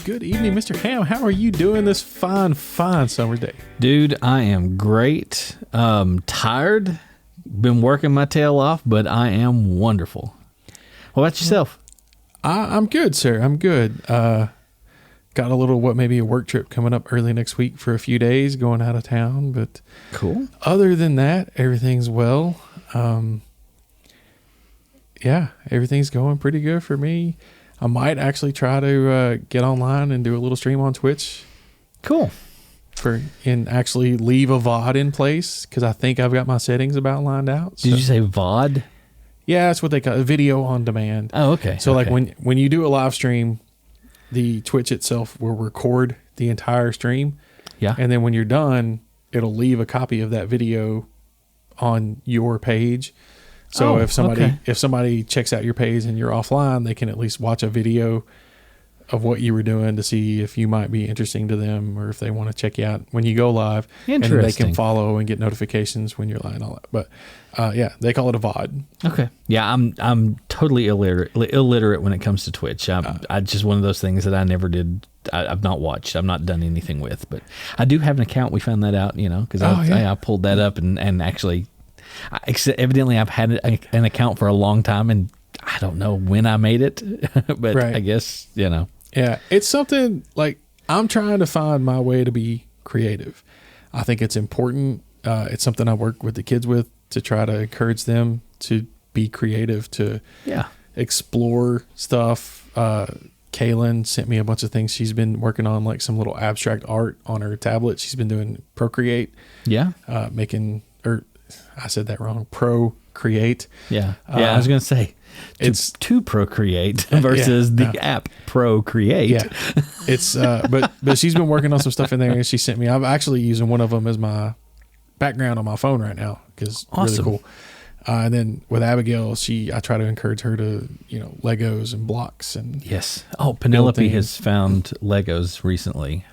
Good evening, Mr. Ham. How are you doing this fine summer day? Dude, I am great. Tired. Been working my tail off, but I am wonderful. What about yourself? I'm good, sir. I'm good. Got a little, maybe a work trip coming up early next week for a few days, going out of town. But cool. Other than that, everything's well. Yeah, everything's going pretty good for me. I might actually try to get online and do a little stream on Twitch. Cool. And actually leave a VOD in place because I think I've got my settings about lined out. So. Did you say VOD? Yeah, that's what they call it, video on demand. Oh, okay. So like when you do a live stream, the Twitch itself will record the entire stream. Yeah. And then when you're done, it'll leave a copy of that video on your page. So if somebody checks out your page and you're offline, they can at least watch a video of what you were doing to see if you might be interesting to them or if they want to check you out when you go live. Interesting. And they can follow and get notifications when you're live and all that. But yeah, they call it a VOD. Okay. Yeah, I'm totally illiterate when it comes to Twitch. I just one of those things that I never did. I've not watched. I've not done anything with. But I do have an account. We found that out, because I pulled that up and actually, evidently I've had an account for a long time and I don't know when I made it, but right. I guess, Yeah, it's something like I'm trying to find my way to be creative. I think it's important. It's something I work with the kids with to try to encourage them to be creative, to explore stuff. Kaylin sent me a bunch of things she's been working on, like some little abstract art on her tablet. She's been doing Procreate. Yeah. I said that wrong. Procreate. Yeah. Yeah. I was going to say it's to procreate versus the app Procreate. Yeah. It's, but she's been working on some stuff in there and she sent me, I'm actually using one of them as my background on my phone right now because awesome. Really cool. And then with Abigail, I try to encourage her to, Legos and blocks and yes. Oh, Penelope has found Legos recently.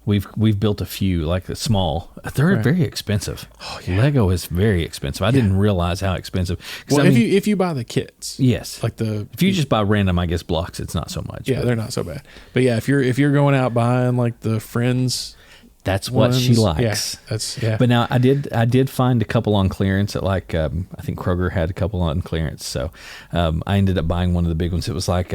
We've built a few, like the small. They're very expensive. Oh, yeah. Lego is very expensive. I didn't realize how expensive. Well, if you buy the kits, yes, like if you just buy random, I guess blocks, it's not so much. Yeah, they're not so bad. But yeah, if you're going out buying like the Friends, that's what she likes. Yeah. But now I did find a couple on clearance at I think Kroger had a couple on clearance. So I ended up buying one of the big ones. It was like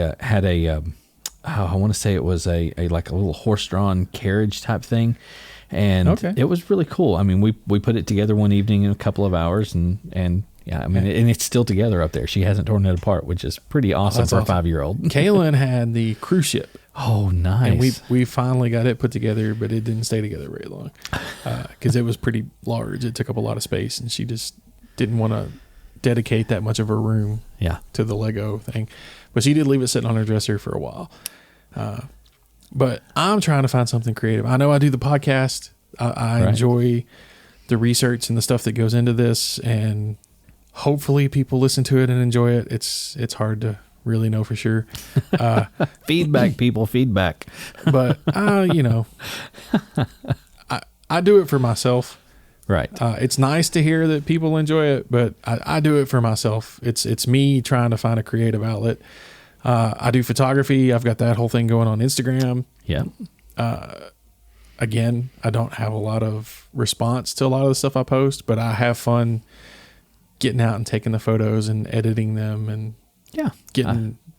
I want to say it was a like a little horse-drawn carriage type thing, and it was really cool. I mean, we put it together one evening in a couple of hours, and yeah, I mean, and it's still together up there. She hasn't torn it apart, which is pretty awesome for a 5-year-old. Kaylin had the cruise ship. Oh, nice! And we finally got it put together, but it didn't stay together very long because it was pretty large. It took up a lot of space, and she just didn't want to dedicate that much of her room to the Lego thing. But she did leave it sitting on her dresser for a while. But I'm trying to find something creative. I know I do the podcast. I enjoy the research and the stuff that goes into this, and hopefully people listen to it and enjoy it. It's hard to really know for sure. Feedback, people, feedback. But I do it for myself. Right. It's nice to hear that people enjoy it, but I do it for myself. It's me trying to find a creative outlet. I do photography. I've got that whole thing going on Instagram. Yeah. Again, I don't have a lot of response to a lot of the stuff I post, but I have fun getting out and taking the photos and editing them and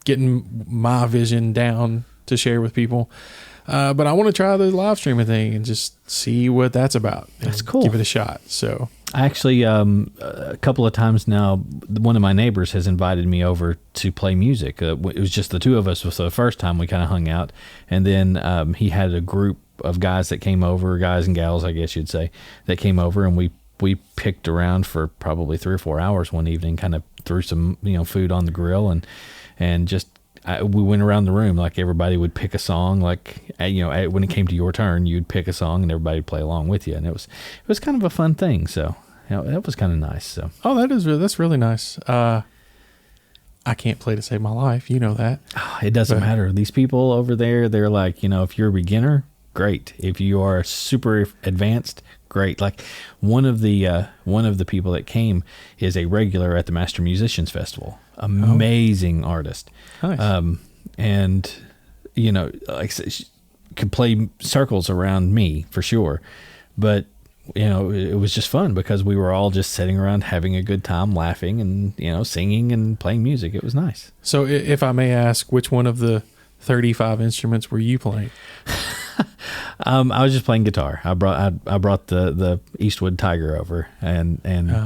getting my vision down to share with people. But I want to try the live streaming thing and just see what that's about. That's cool. Give it a shot. So I actually, a couple of times now, one of my neighbors has invited me over to play music. It was just the two of us. So the first time we kind of hung out, and then he had a group of guys that came over, guys and gals, I guess you'd say, that came over, and we picked around for probably 3 or 4 hours one evening, kind of threw some food on the grill and just. We went around the room, like everybody would pick a song, like, when it came to your turn, you'd pick a song and everybody would play along with you. And it was kind of a fun thing. So that was kind of nice. So, that's really nice. I can't play to save my life. You know that. It doesn't matter. These people over there, they're like, if you're a beginner, great. If you are super advanced, great. Like one of the people that came is a regular at the Master Musicians Festival. Amazing artist. Nice. And like could play circles around me for sure. But, it was just fun because we were all just sitting around having a good time, laughing and, singing and playing music. It was nice. So if I may ask, which one of the 35 instruments were you playing? I was just playing guitar. I brought the Eastwood Tiger over and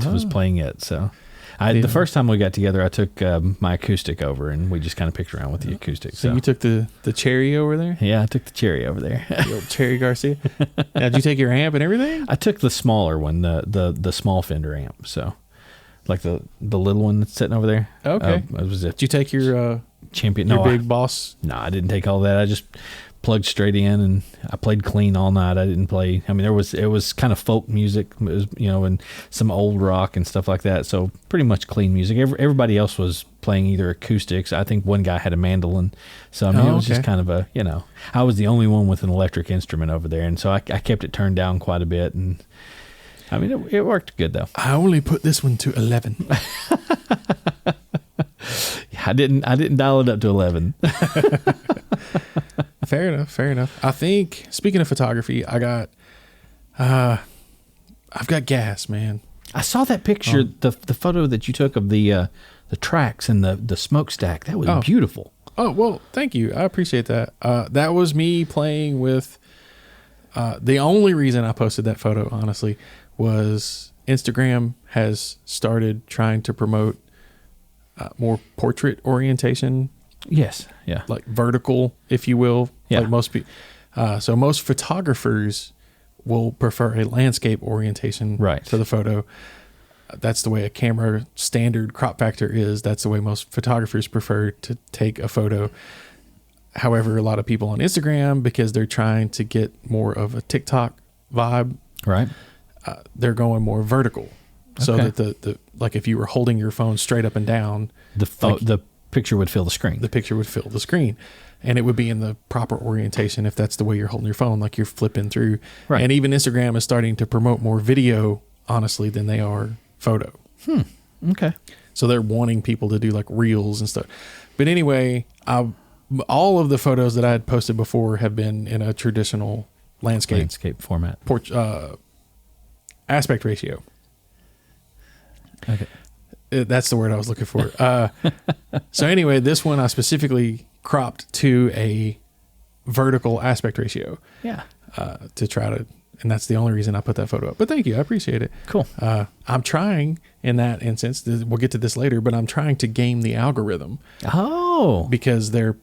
was playing it. So the first time we got together, I took my acoustic over and we just kind of picked around with the acoustic. So you took the Cherry over there? Yeah, I took the Cherry over there. The old Cherry Garcia. Now, did you take your amp and everything? I took the smaller one, the small Fender amp. So like the little one that's sitting over there. Okay. Did you take your Champion? Your big Boss? No, I didn't take all that. I just plugged straight in and I played clean all night. I didn't play. I mean, it was kind of folk music, it was, and some old rock and stuff like that. So pretty much clean music. Everybody else was playing either acoustics. I think one guy had a mandolin. So I mean, it was just kind of I was the only one with an electric instrument over there, and so I kept it turned down quite a bit. And I mean, it worked good though. I only put this one to 11. I didn't dial it up to 11. Fair enough. I think, speaking of photography, I've got gas, man. I saw that picture, the photo that you took of the tracks and the smokestack. That was beautiful. Oh, well, thank you. I appreciate that. That was me playing with, the only reason I posted that photo, honestly, was Instagram has started trying to promote more portrait orientation. Yes. Yeah. Like vertical, if you will. Yeah. Like most people. So most photographers will prefer a landscape orientation to the photo. That's the way a camera standard crop factor is. That's the way most photographers prefer to take a photo. However, a lot of people on Instagram, because they're trying to get more of a TikTok vibe, right? They're going more vertical. So that the like if you were holding your phone straight up and down, the picture would fill the screen. The picture would fill the screen, and it would be in the proper orientation if that's the way you're holding your phone, like you're flipping through. Right. And even Instagram is starting to promote more video, honestly, than they are photo. Okay. So they're wanting people to do like reels and stuff. But anyway, all of the photos that I had posted before have been in a traditional landscape format, aspect ratio. Okay. That's the word I was looking for. So anyway, this one I specifically cropped to a vertical aspect ratio. Yeah. To try to, and that's the only reason I put that photo up. But thank you. I appreciate it. Cool. I'm trying in that instance, we'll get to this later, but I'm trying to game the algorithm. Oh. Because they're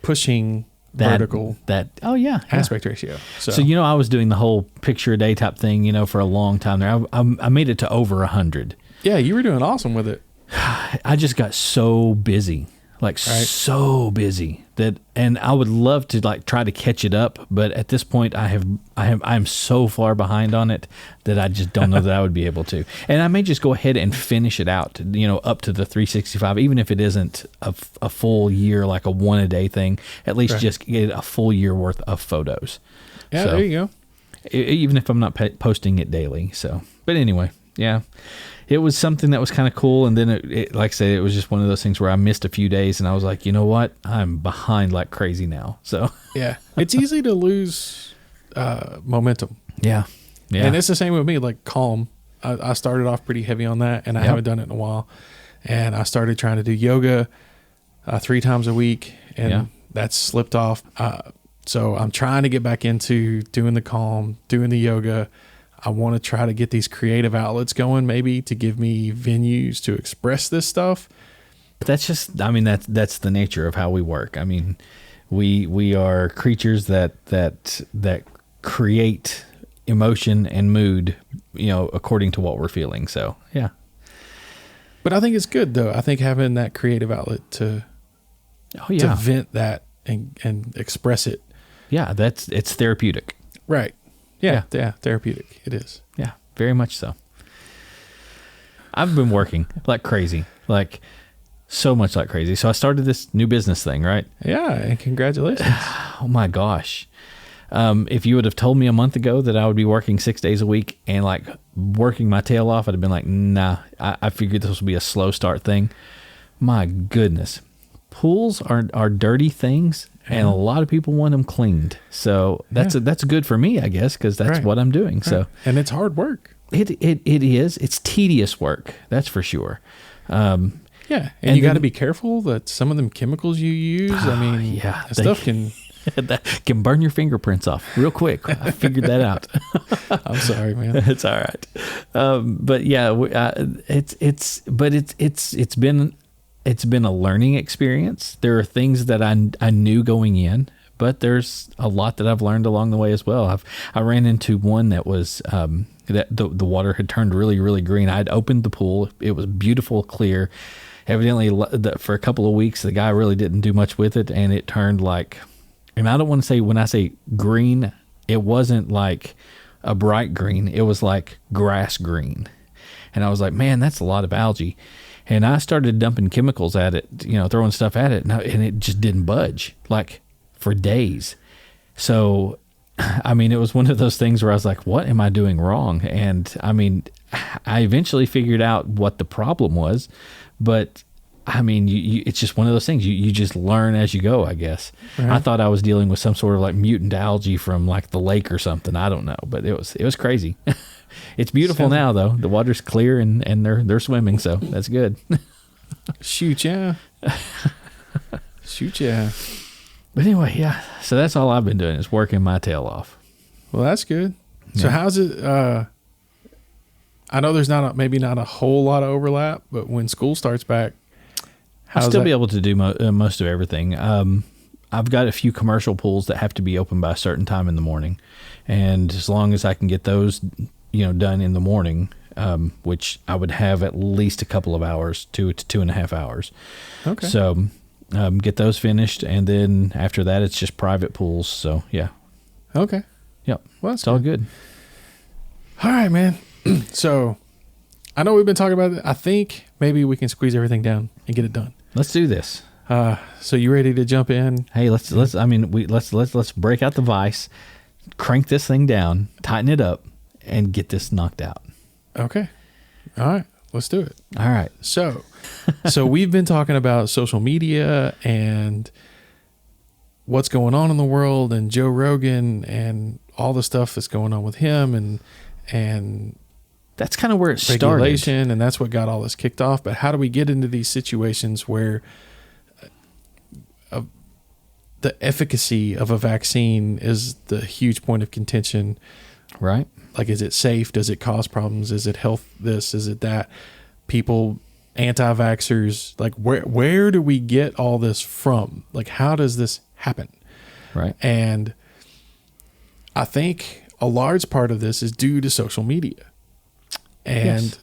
pushing vertical aspect ratio. So I was doing the whole picture a day type thing, for a long time there. I made it to over 100. Yeah, you were doing awesome with it. I just got so busy, so busy and I would love to try to catch it up, but at this point I'm so far behind on it that I just don't know that I would be able to. And I may just go ahead and finish it out, up to the 365, even if it isn't a full year, like a one a day thing. At least just get a full year worth of photos. Yeah, there you go. Even if I'm not posting it daily. So, but anyway, yeah. It was something that was kind of cool, and then it like I said, it was just one of those things where I missed a few days, and I was like, you know what, I'm behind like crazy now. So yeah, it's easy to lose momentum. Yeah, and it's the same with me. Like Calm, I started off pretty heavy on that, and I haven't done it in a while. And I started trying to do yoga 3 times a week, and that's slipped off. So I'm trying to get back into doing the Calm, doing the yoga. I want to try to get these creative outlets going, maybe to give me venues to express this stuff. That's just, that's the nature of how we work. I mean, we are creatures that create emotion and mood, according to what we're feeling. So, yeah. But I think it's good though. I think having that creative outlet to vent that and express it. Yeah. It's therapeutic. Right. Yeah, therapeutic. It is. Yeah, very much so. I've been working like crazy, like so much like crazy. So I started this new business thing, right? Yeah, and congratulations. Oh my gosh. If you would have told me a month ago that I would be working 6 days a week and like working my tail off, I'd have been like, nah, I figured this would be a slow start thing. My goodness. Pools are dirty things, and a lot of people want them cleaned. So that's good for me, I guess, because that's what I'm doing. Right. So, and it's hard work. It is. It's tedious work. That's for sure. And you got to be careful that some of them chemicals you use. I mean, stuff can that can burn your fingerprints off real quick. I figured that out. I'm sorry, man. It's all right. But yeah, it's been a learning experience. There are things that I knew going in, but there's a lot that I've learned along the way as well. I ran into one that was that the water had turned really, really green. I'd opened the pool. It was beautiful, clear. Evidently, for a couple of weeks, the guy really didn't do much with it, and it turned like, and I don't want to say, when I say green, it wasn't like a bright green. It was like grass green. And I was like, man, that's a lot of algae. And I started dumping chemicals at it, throwing stuff at it, and it just didn't budge, like for days. So, I mean, it was one of those things where I was like, what am I doing wrong? And I mean, I eventually figured out what the problem was, but I mean, it's just one of those things. You just learn as you go, I guess. Right. I thought I was dealing with some sort of like mutant algae from like the lake or something. I don't know, but it was crazy. It's beautiful now, though. The water's clear and they're swimming, so that's good. Shoot, yeah. Shoot, yeah. But anyway, yeah. So that's all I've been doing is working my tail off. Well, that's good. So how's it? I know there's maybe not a whole lot of overlap, but when school starts back, I'll still be able to do most of everything. I've got a few commercial pools that have to be open by a certain time in the morning, and as long as I can get those, done in the morning, which I would have at least a couple of hours, 2 to 2.5 hours. Okay. So get those finished, and then after that, it's just private pools. So yeah. Okay. Yep. Well, it's all good. All right, man. So I know we've been talking about it. I think maybe we can squeeze everything down and get it done. Let's do this. So you ready to jump in? Hey, let's break out the vise, crank this thing down, tighten it up, and get this knocked out. Okay. All right. Let's do it. All right. So we've been talking about social media and what's going on in the world and Joe Rogan and all the stuff that's going on with him and that's kind of where it regulation started. And that's what got all this kicked off. But how do we get into these situations where the efficacy of a vaccine is the huge point of contention? Right. Like, is it safe? Does it cause problems? Is it health this? Is it that? People, anti-vaxxers, like where do we get all this from? Like, how does this happen? Right. And I think a large part of this is due to social media and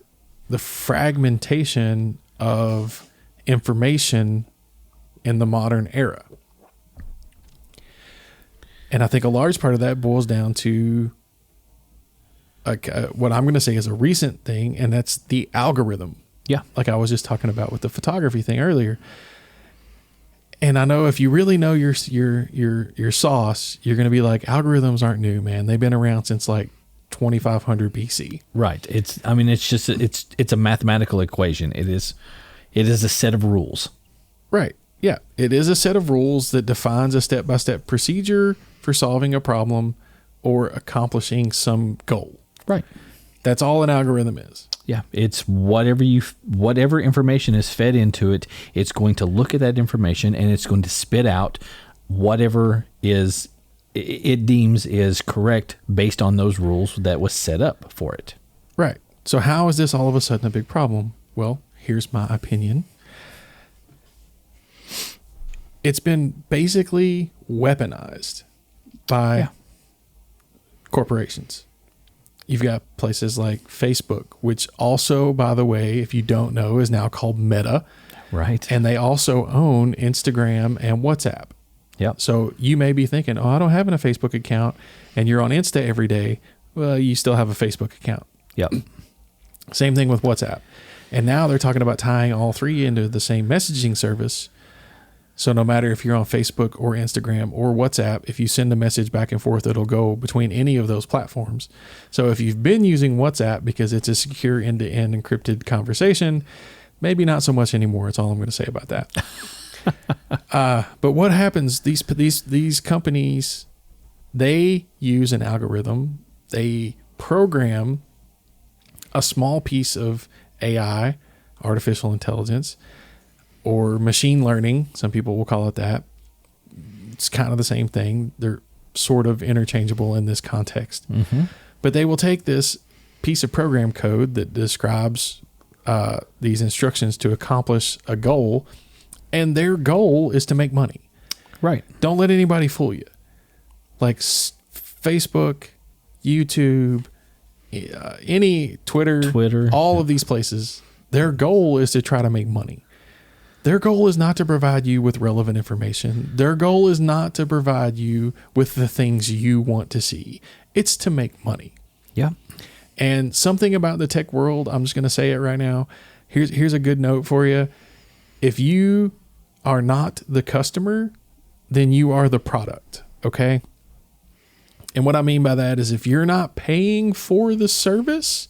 the fragmentation of information in the modern era. And I think a large part of that boils down to what I'm going to say is a recent thing, and that's the algorithm. Yeah. Like I was just talking about with the photography thing earlier. And I know if you really know your sauce, you're going to be like, algorithms aren't new, man. They've been around since like 2500 BC. Right. It's a mathematical equation. It is a set of rules. Right. Yeah. It is a set of rules that defines a step-by-step procedure for solving a problem or accomplishing some goal. Right. That's all an algorithm is. Yeah. It's whatever information is fed into it, it's going to look at that information and it's going to spit out whatever it deems is correct based on those rules that was set up for it. Right. So how is this all of a sudden a big problem? Well, here's my opinion. It's been basically weaponized by corporations. You've got places like Facebook, which also, by the way, if you don't know, is now called Meta. Right. And they also own Instagram and WhatsApp. Yep. So you may be thinking, I don't have a Facebook account, and you're on Insta every day. Well, you still have a Facebook account. Yep. Same thing with WhatsApp. And now they're talking about tying all three into the same messaging service. So no matter if you're on Facebook or Instagram or WhatsApp, if you send a message back and forth, it'll go between any of those platforms. So if you've been using WhatsApp because it's a secure end-to-end encrypted conversation, maybe not so much anymore. That's all I'm going to say about that. But what happens? These companies, they use an algorithm. They program a small piece of AI, artificial intelligence, or machine learning. Some people will call it that. It's kind of the same thing. They're sort of interchangeable in this context. Mm-hmm. But they will take this piece of program code that describes these instructions to accomplish a goal, and their goal is to make money. Right. Don't let anybody fool you. Like Facebook, YouTube, any Twitter, all of these places, their goal is to try to make money. Their goal is not to provide you with relevant information. Their goal is not to provide you with the things you want to see. It's to make money. Yeah. And something about the tech world, I'm just going to say it right now. Here's a good note for you. If you are not the customer, then you are the product. Okay. And what I mean by that is if you're not paying for the service,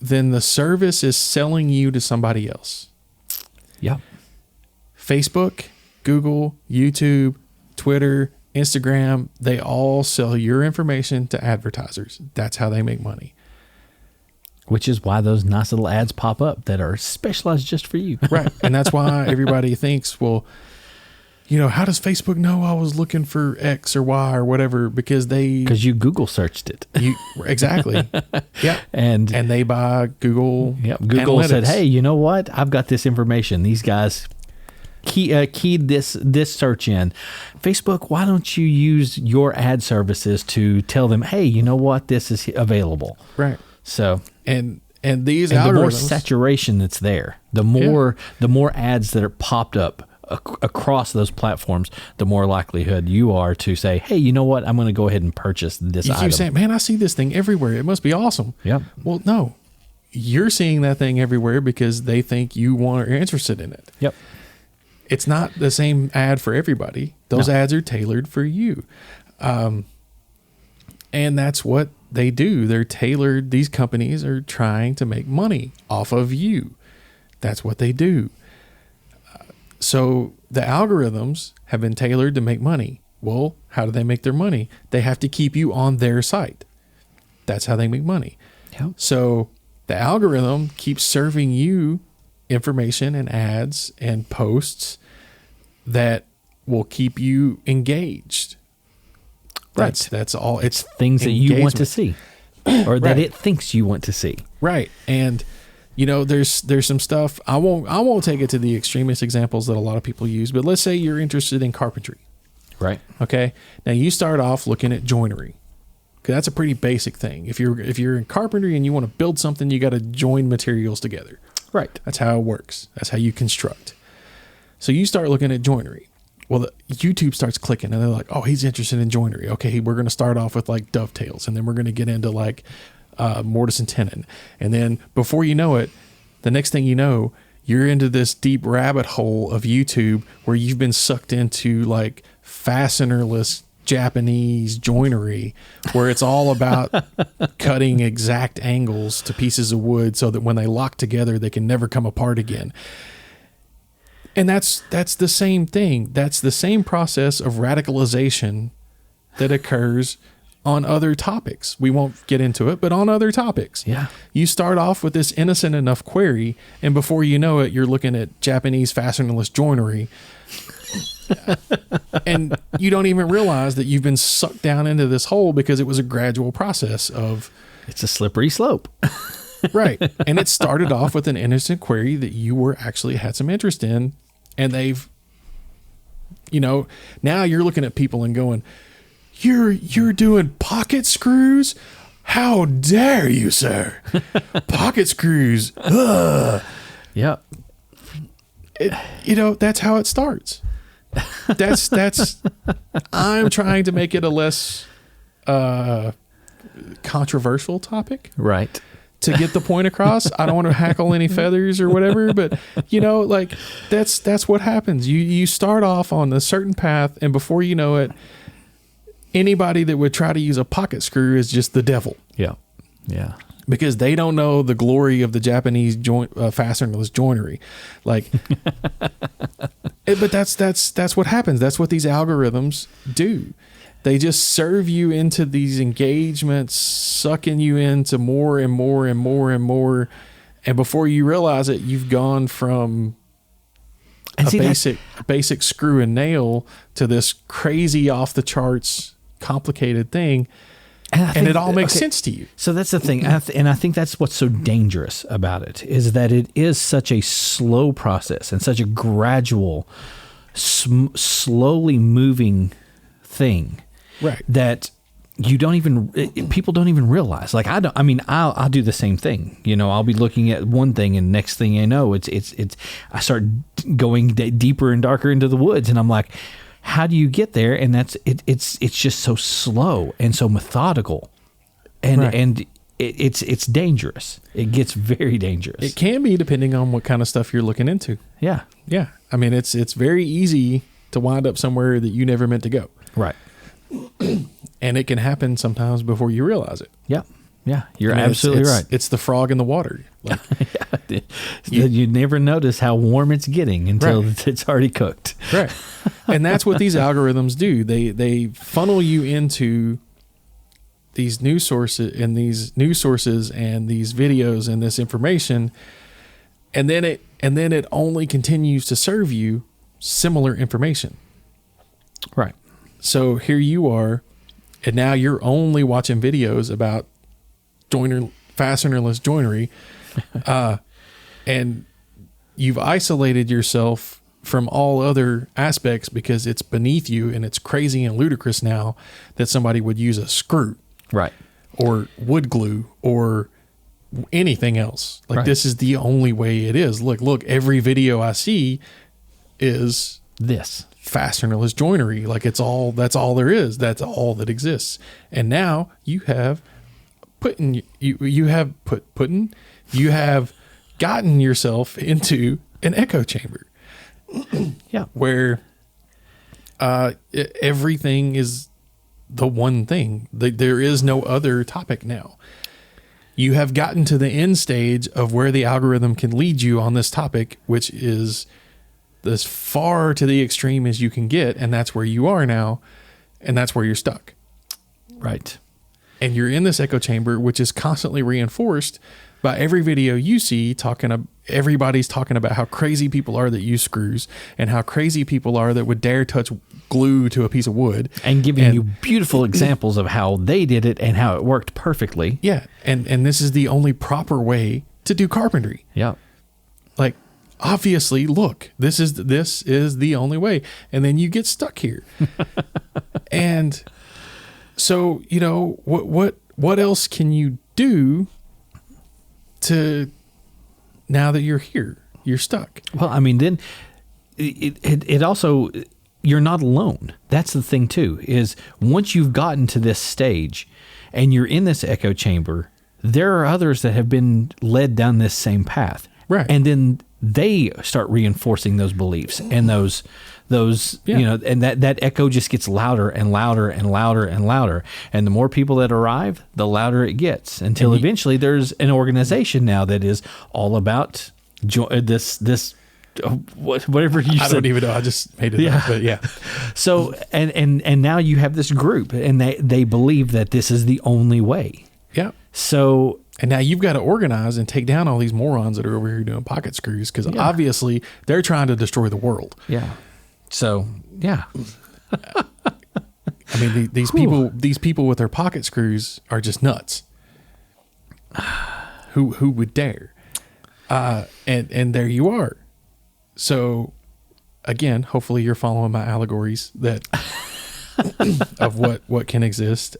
then the service is selling you to somebody else. Yeah. Facebook, Google, YouTube, Twitter, Instagram, they all sell your information to advertisers. That's how they make money. Which is why those nice little ads pop up that are specialized just for you. Right. And that's why everybody thinks, well, how does Facebook know I was looking for X or Y or whatever? Because you Google searched it. Exactly. Yeah. And they buy Google. Yep. Google Analytics. said, hey, you know what? I've got this information. These guys keyed this search in. Facebook, why don't you use your ad services to tell them, hey, you know what? This is available. Right. So, and these algorithms, the more saturation that's there, the more ads that are popped up across those platforms, the more likelihood you are to say, hey, you know what? I'm going to go ahead and purchase this item. You keep saying, man, I see this thing everywhere. It must be awesome. Yep. Well, no, you're seeing that thing everywhere because they think you're interested in it. Yep. It's not the same ad for everybody. Those ads are tailored for you. And that's what they do. They're tailored. These companies are trying to make money off of you. That's what they do. So the algorithms have been tailored to make money. Well, how do they make their money? They have to keep you on their site. That's how they make money. Yep. So the algorithm keeps serving you information and ads and posts that will keep you engaged. Right. That's all. It's things that you want to see or that it thinks you want to see. Right. And there's some stuff. I won't take it to the extremist examples that a lot of people use, but let's say you're interested in carpentry. Right. Okay. Now you start off looking at joinery. Okay, that's a pretty basic thing. If you're in carpentry and you want to build something, you got to join materials together. Right. That's how it works. That's how you construct. So you start looking at joinery. Well, YouTube starts clicking and they're like, oh, he's interested in joinery. Okay, we're going to start off with like dovetails, and then we're going to get into like mortise and tenon. And then before you know it, the next thing you know, you're into this deep rabbit hole of YouTube where you've been sucked into like fastenerless Japanese joinery, where it's all about cutting exact angles to pieces of wood so that when they lock together, they can never come apart again. And that's the same thing. That's the same process of radicalization that occurs on other topics. We won't get into it, but on other topics. Yeah. You start off with this innocent enough query, and before you know it, you're looking at Japanese fastenerless joinery. And you don't even realize that you've been sucked down into this hole because it was a gradual process of... It's a slippery slope. Right. And it started off with an innocent query that you were actually had some interest in, and they've, now you're looking at people and going, you're doing pocket screws? How dare you, sir? Pocket screws. Ugh. Yeah. That's how it starts. That's I'm trying to make it a less controversial topic. Right. To get the point across. I don't want to hackle any feathers or whatever, but that's what happens. You start off on a certain path, and before you know it, anybody that would try to use a pocket screw is just the devil. Yeah. Yeah. because they don't know the glory of the Japanese fastenerless joinery. Like, but that's what happens. That's what these algorithms do. They just serve you into these engagements, sucking you into more and more and more and more. And before you realize it, you've gone from a basic screw and nail to this crazy off the charts complicated thing. And it all makes sense to you. So that's the thing. And I think that's what's so dangerous about it, is that it is such a slow process and such a gradual, slowly moving thing, right? That people don't even realize. Like I'll do the same thing. You know, I'll be looking at one thing, and next thing I know, it's I start going deeper and darker into the woods, and I'm like, how do you get there? And it's just so slow and so methodical, and it's dangerous. It gets very dangerous. It can be, depending on what kind of stuff you're looking into. Yeah. I mean, it's very easy to wind up somewhere that you never meant to go. Right. And it can happen sometimes before you realize it. Yeah. Yeah. You're absolutely right. It's the frog in the water. Like, you never notice how warm it's getting until it's already cooked. Right. And that's what these algorithms do. They funnel you into these news sources and these videos and this information, and then it only continues to serve you similar information. Right. So here you are, and now you're only watching videos about fastenerless joinery, and you've isolated yourself from all other aspects because it's beneath you, and it's crazy and ludicrous now that somebody would use a screw, right, or wood glue or anything else. Like, this is the only way it is. Look, every video I see is this fastenerless joinery. Like, that's all there is. That's all that exists. And now you have you have gotten yourself into an echo chamber. Yeah. Where everything is the one thing. There is no other topic now. You have gotten to the end stage of where the algorithm can lead you on this topic, which is as far to the extreme as you can get, and that's where you are now, and that's where you're stuck. Right. And you're in this echo chamber, which is constantly reinforced by every video you see. Everybody's talking about how crazy people are that use screws, and how crazy people are that would dare touch glue to a piece of wood, and giving you beautiful examples of how they did it and how it worked perfectly. Yeah. And this is the only proper way to do carpentry. Yeah. Like, obviously, look, this is the only way. And then you get stuck here. And so, you know, what else can you do to, now that you're here, you're stuck? Well, I mean, then it also, you're not alone. That's the thing too, is once you've gotten to this stage and you're in this echo chamber, there are others that have been led down this same path. Right. And then they start reinforcing those beliefs and those, you know, and that echo just gets louder and louder and louder and louder. And the more people that arrive, the louder it gets, until eventually there's an organization now that is all about this whatever you said. I don't even know. I just made it up, but yeah. So, and now you have this group, and they believe that this is the only way. Yeah. So, and now you've got to organize and take down all these morons that are over here doing pocket screws, because obviously they're trying to destroy the world. Yeah. So, yeah. I mean, these people with their pocket screws are just nuts. Who would dare? And there you are. So, again, hopefully you're following my allegories that of what can exist.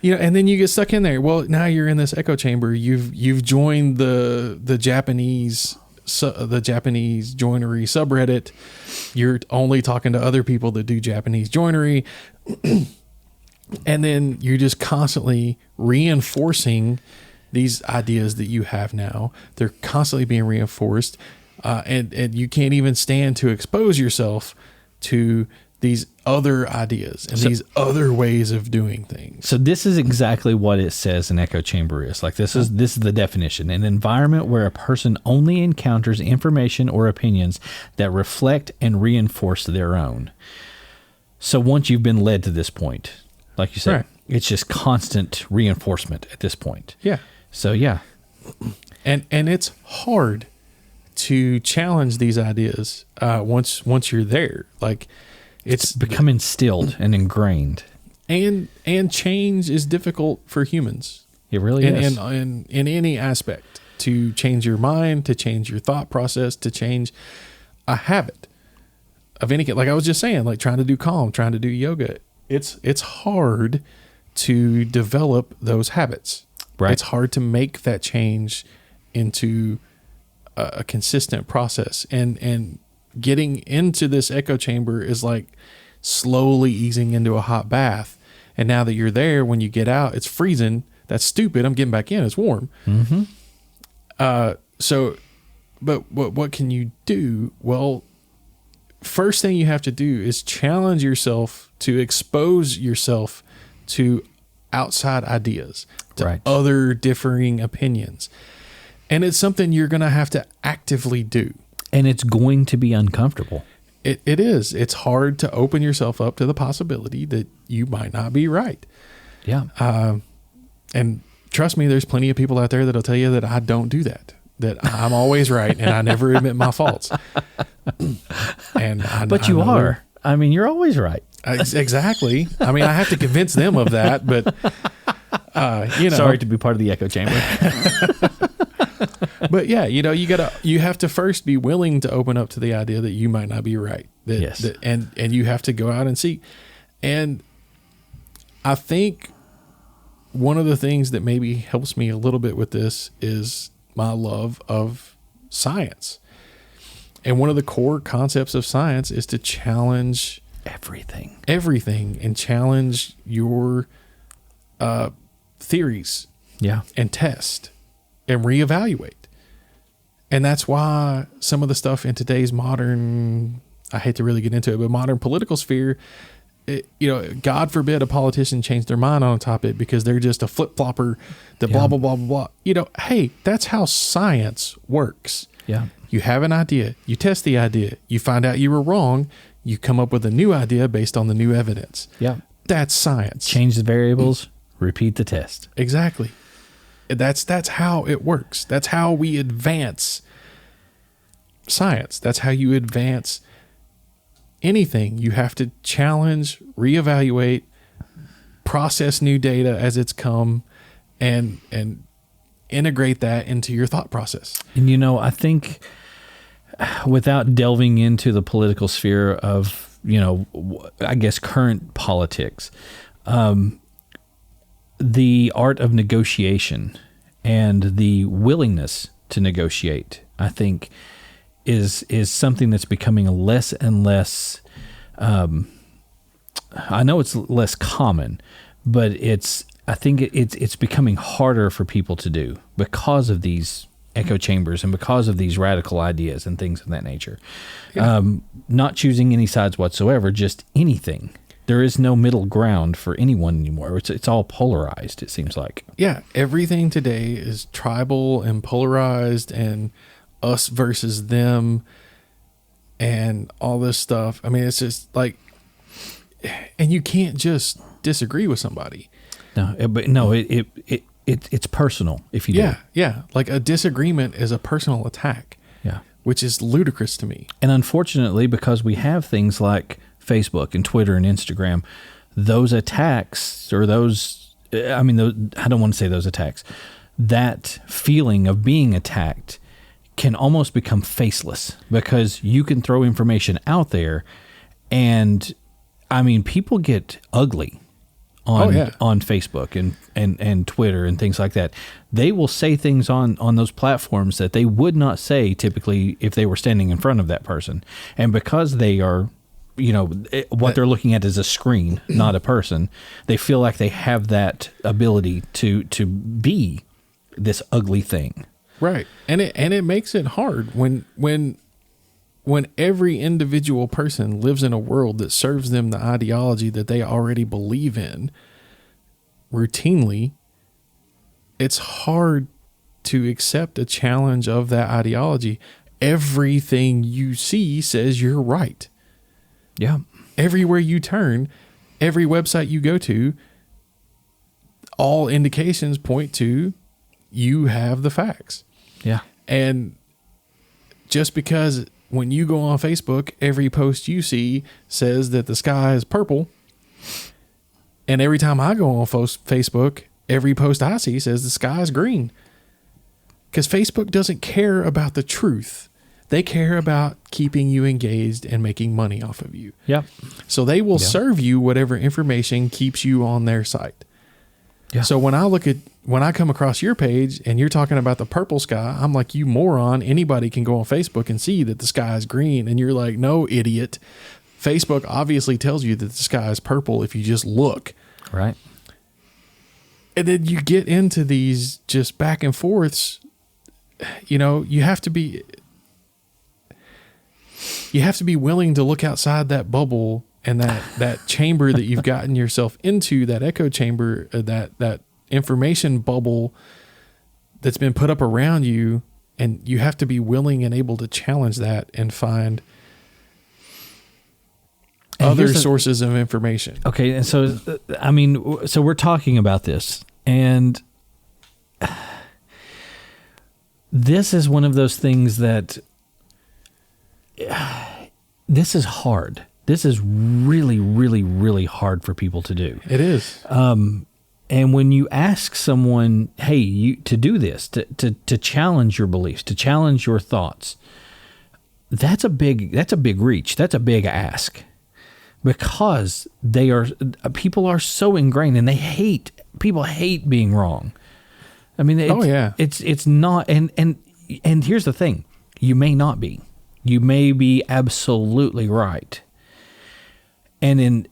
You know, and then you get stuck in there. Well, now you're in this echo chamber. You've joined the Japanese joinery subreddit. You're only talking to other people that do Japanese joinery, and then you're just constantly reinforcing these ideas that you have now. They're constantly being reinforced, and you can't even stand to expose yourself to these other ideas and these other ways of doing things. So this is exactly what it says an echo chamber is. Like this is the definition: an environment where a person only encounters information or opinions that reflect and reinforce their own. So once you've been led to this point, like you said, it's just constant reinforcement at this point. Yeah. So yeah. And it's hard to challenge these ideas once you're there. Like it's become instilled and ingrained. And change is difficult for humans. It really is. In any aspect, to change your mind, to change your thought process, to change a habit of any kind. Like I was just saying, like trying to do Calm, trying to do yoga. It's hard to develop those habits. Right. It's hard to make that change into a consistent process. And getting into this echo chamber is like slowly easing into a hot bath. And now that you're there, when you get out, it's freezing. That's stupid. I'm getting back in. It's warm. Mm-hmm. But what can you do? Well, first thing you have to do is challenge yourself to expose yourself to outside ideas, to other differing opinions. And it's something you're going to have to actively do. And it's going to be uncomfortable. It is. It's hard to open yourself up to the possibility that you might not be right. Yeah. And trust me, there's plenty of people out there that'll tell you that I don't do that, that I'm always right and I never admit my faults. But you are. I mean, you're always right. Exactly. I mean, I have to convince them of that, but Sorry to be part of the echo chamber. But yeah, you have to first be willing to open up to the idea that you might not be right. And you have to go out and see. And I think one of the things that maybe helps me a little bit with this is my love of science. And one of the core concepts of science is to challenge everything and challenge your theories and test and reevaluate. And that's why some of the stuff in today's modern, I hate to really get into it, but modern political sphere, God forbid a politician change their mind on a topic because they're just a flip-flopper that blah, blah, blah, blah, blah. Hey, that's how science works. Yeah. You have an idea, you test the idea, you find out you were wrong, you come up with a new idea based on the new evidence. Yeah. That's science. Change the variables, repeat the test. Exactly. That's how it works. That's how we advance science. That's how you advance anything. You have to challenge, reevaluate, process new data as it's come, and integrate that into your thought process. And I think without delving into the political sphere of, I guess current politics, the art of negotiation and the willingness to negotiate, I think, is something that's becoming less and less. I know it's less common, but I think it's becoming harder for people to do because of these echo chambers and because of these radical ideas and things of that nature. Yeah. Not choosing any sides whatsoever, just anything. There is no middle ground for anyone anymore. It's all polarized, it seems like. Yeah, everything today is tribal and polarized and us versus them and all this stuff. I mean, it's just like, and you can't just disagree with somebody. It's personal if you do. Yeah. Like a disagreement is a personal attack. Yeah. Which is ludicrous to me. And unfortunately, because we have things like Facebook and Twitter and Instagram, those attacks I don't want to say those attacks, that feeling of being attacked can almost become faceless because you can throw information out there and people get ugly on Facebook and Twitter and things like that. They will say things on those platforms that they would not say typically if they were standing in front of that person. And because they are, what they're looking at is a screen, not a person, they feel like they have that ability to be this ugly thing. Right. And it makes it hard when when every individual person lives in a world that serves them the ideology that they already believe in routinely, it's hard to accept a challenge of that ideology. Everything you see says you're right. Yeah. Everywhere you turn, every website you go to, all indications point to you have the facts. Yeah. And just because when you go on Facebook, every post you see says that the sky is purple, and every time I go on Facebook, every post I see says the sky is green. Because Facebook doesn't care about the truth. They care about keeping you engaged and making money off of you. Yeah. So they will serve you whatever information keeps you on their site. Yeah. So when I come across your page and you're talking about the purple sky, I'm like, you moron. Anybody can go on Facebook and see that the sky is green. And you're like, no, idiot. Facebook obviously tells you that the sky is purple if you just look. Right. And then you get into these just back and forths. You know, you have to be willing to look outside that bubble and that chamber that you've gotten yourself into, that echo chamber, that information bubble that's been put up around you. And you have to be willing and able to challenge that and find other sources of information. Okay. And so, I mean, so we're talking about this, and this is one of those things that this is hard. This is really, really, really hard for people to do. It is. And when you ask someone, hey, to do this, to challenge your beliefs, to challenge your thoughts, that's a big reach. That's a big ask, because people are so ingrained, and people hate being wrong. I mean, it's not, and here's the thing: you may not be. You may be absolutely right. And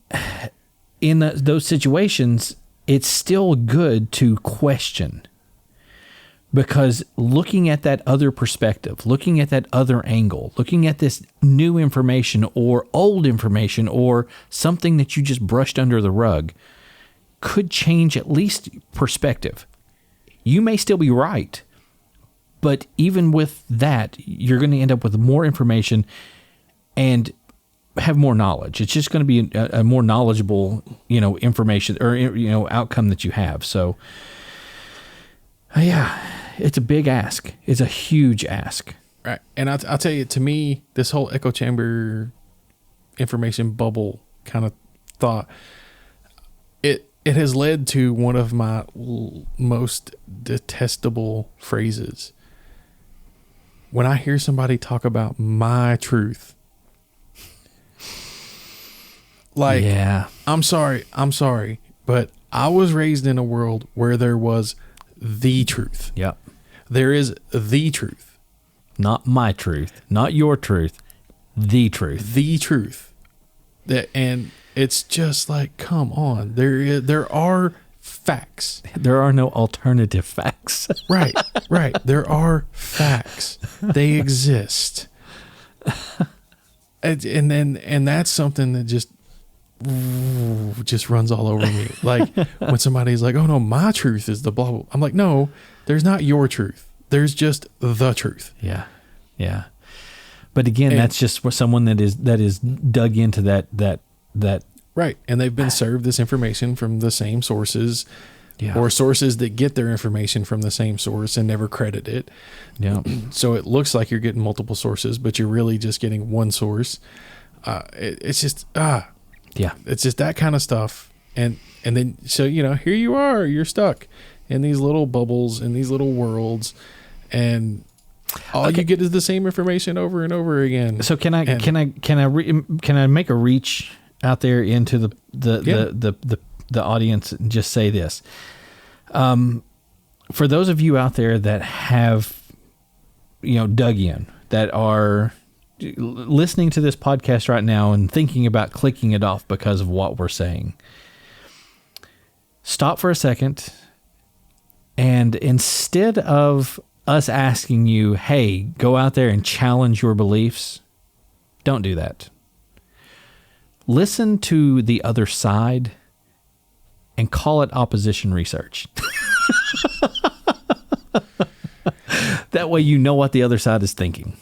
in those situations, it's still good to question, because looking at that other perspective, looking at that other angle, looking at this new information or old information or something that you just brushed under the rug could change at least perspective. You may still be right, but even with that, you're going to end up with more information and have more knowledge. It's just going to be a more knowledgeable, information or, outcome that you have. So, yeah, it's a big ask. It's a huge ask. Right. And I'll tell you, to me, this whole echo chamber information bubble kind of thought, it has led to one of my most detestable phrases. When I hear somebody talk about my truth, like, yeah. I'm sorry, but I was raised in a world where there was the truth. Yep. There is the truth. Not my truth, not your truth, the truth. The truth. And it's just like, come on. There are facts. There are no alternative facts. Right. There are facts. They exist. And that's something that just runs all over me. Like when somebody's like, oh no, my truth is the blah, blah. I'm like, no, there's not your truth. There's just the truth. Yeah. Yeah. But again, that's just for someone that is dug into that. Right. And they've been served this information from the same sources, or sources that get their information from the same source and never credit it. Yeah. So it looks like you're getting multiple sources, but you're really just getting one source. It's just, it's just that kind of stuff. And then, so, here you are, you're stuck in these little bubbles, in these little worlds, and all you get is the same information over and over again. So can I make a reach out there into the audience and just say this? For those of you out there that have, dug in, that are listening to this podcast right now and thinking about clicking it off because of what we're saying, stop for a second, and instead of us asking you, hey, go out there and challenge your beliefs, Don't do that. Listen to the other side and call it opposition research. That way you know what the other side is thinking.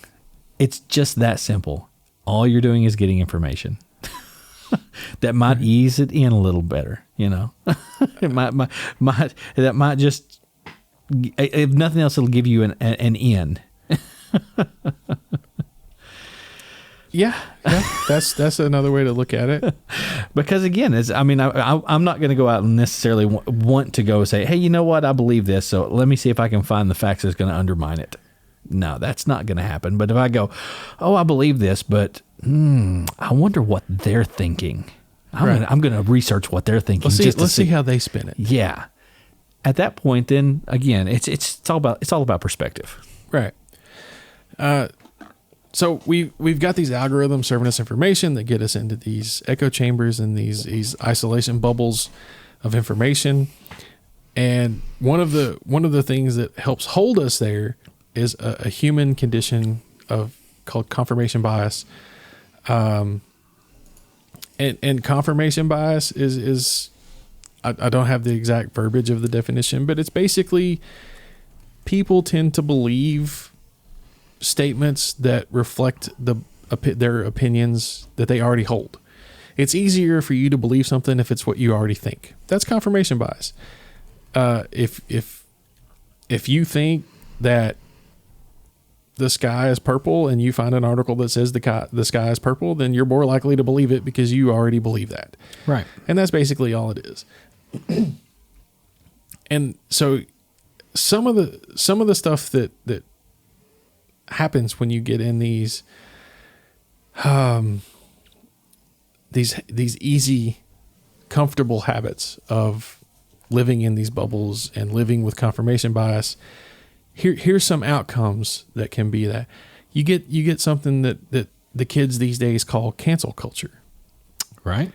It's just that simple. All you're doing is getting information. That might ease it in a little better, you know. It might just, if nothing else, it'll give you an in. Yeah, that's another way to look at it. Because again, I'm not going to go out and necessarily want to go say, hey, you know what? I believe this, so let me see if I can find the facts that's going to undermine it. No, that's not going to happen. But if I go, oh, I believe this, but I wonder what they're thinking. I'm going to research what they're thinking. Let's see how they spin it. Yeah. At that point, then again, it's all about perspective. Right. So we've got these algorithms serving us information that get us into these echo chambers and these isolation bubbles of information. And one of the things that helps hold us there is a human condition called confirmation bias. And confirmation bias is I don't have the exact verbiage of the definition, but it's basically people tend to believe statements that reflect their opinions that they already hold. It's easier for you to believe something if it's what you already think. That's confirmation bias. If you think that the sky is purple and you find an article that says the sky is purple, then you're more likely to believe it because you already believe that. Right. And that's basically all it is. And so some of the stuff that happens when you get in these easy, comfortable habits of living in these bubbles and living with confirmation bias. Here's some outcomes that can be that you get something that the kids these days call cancel culture, right?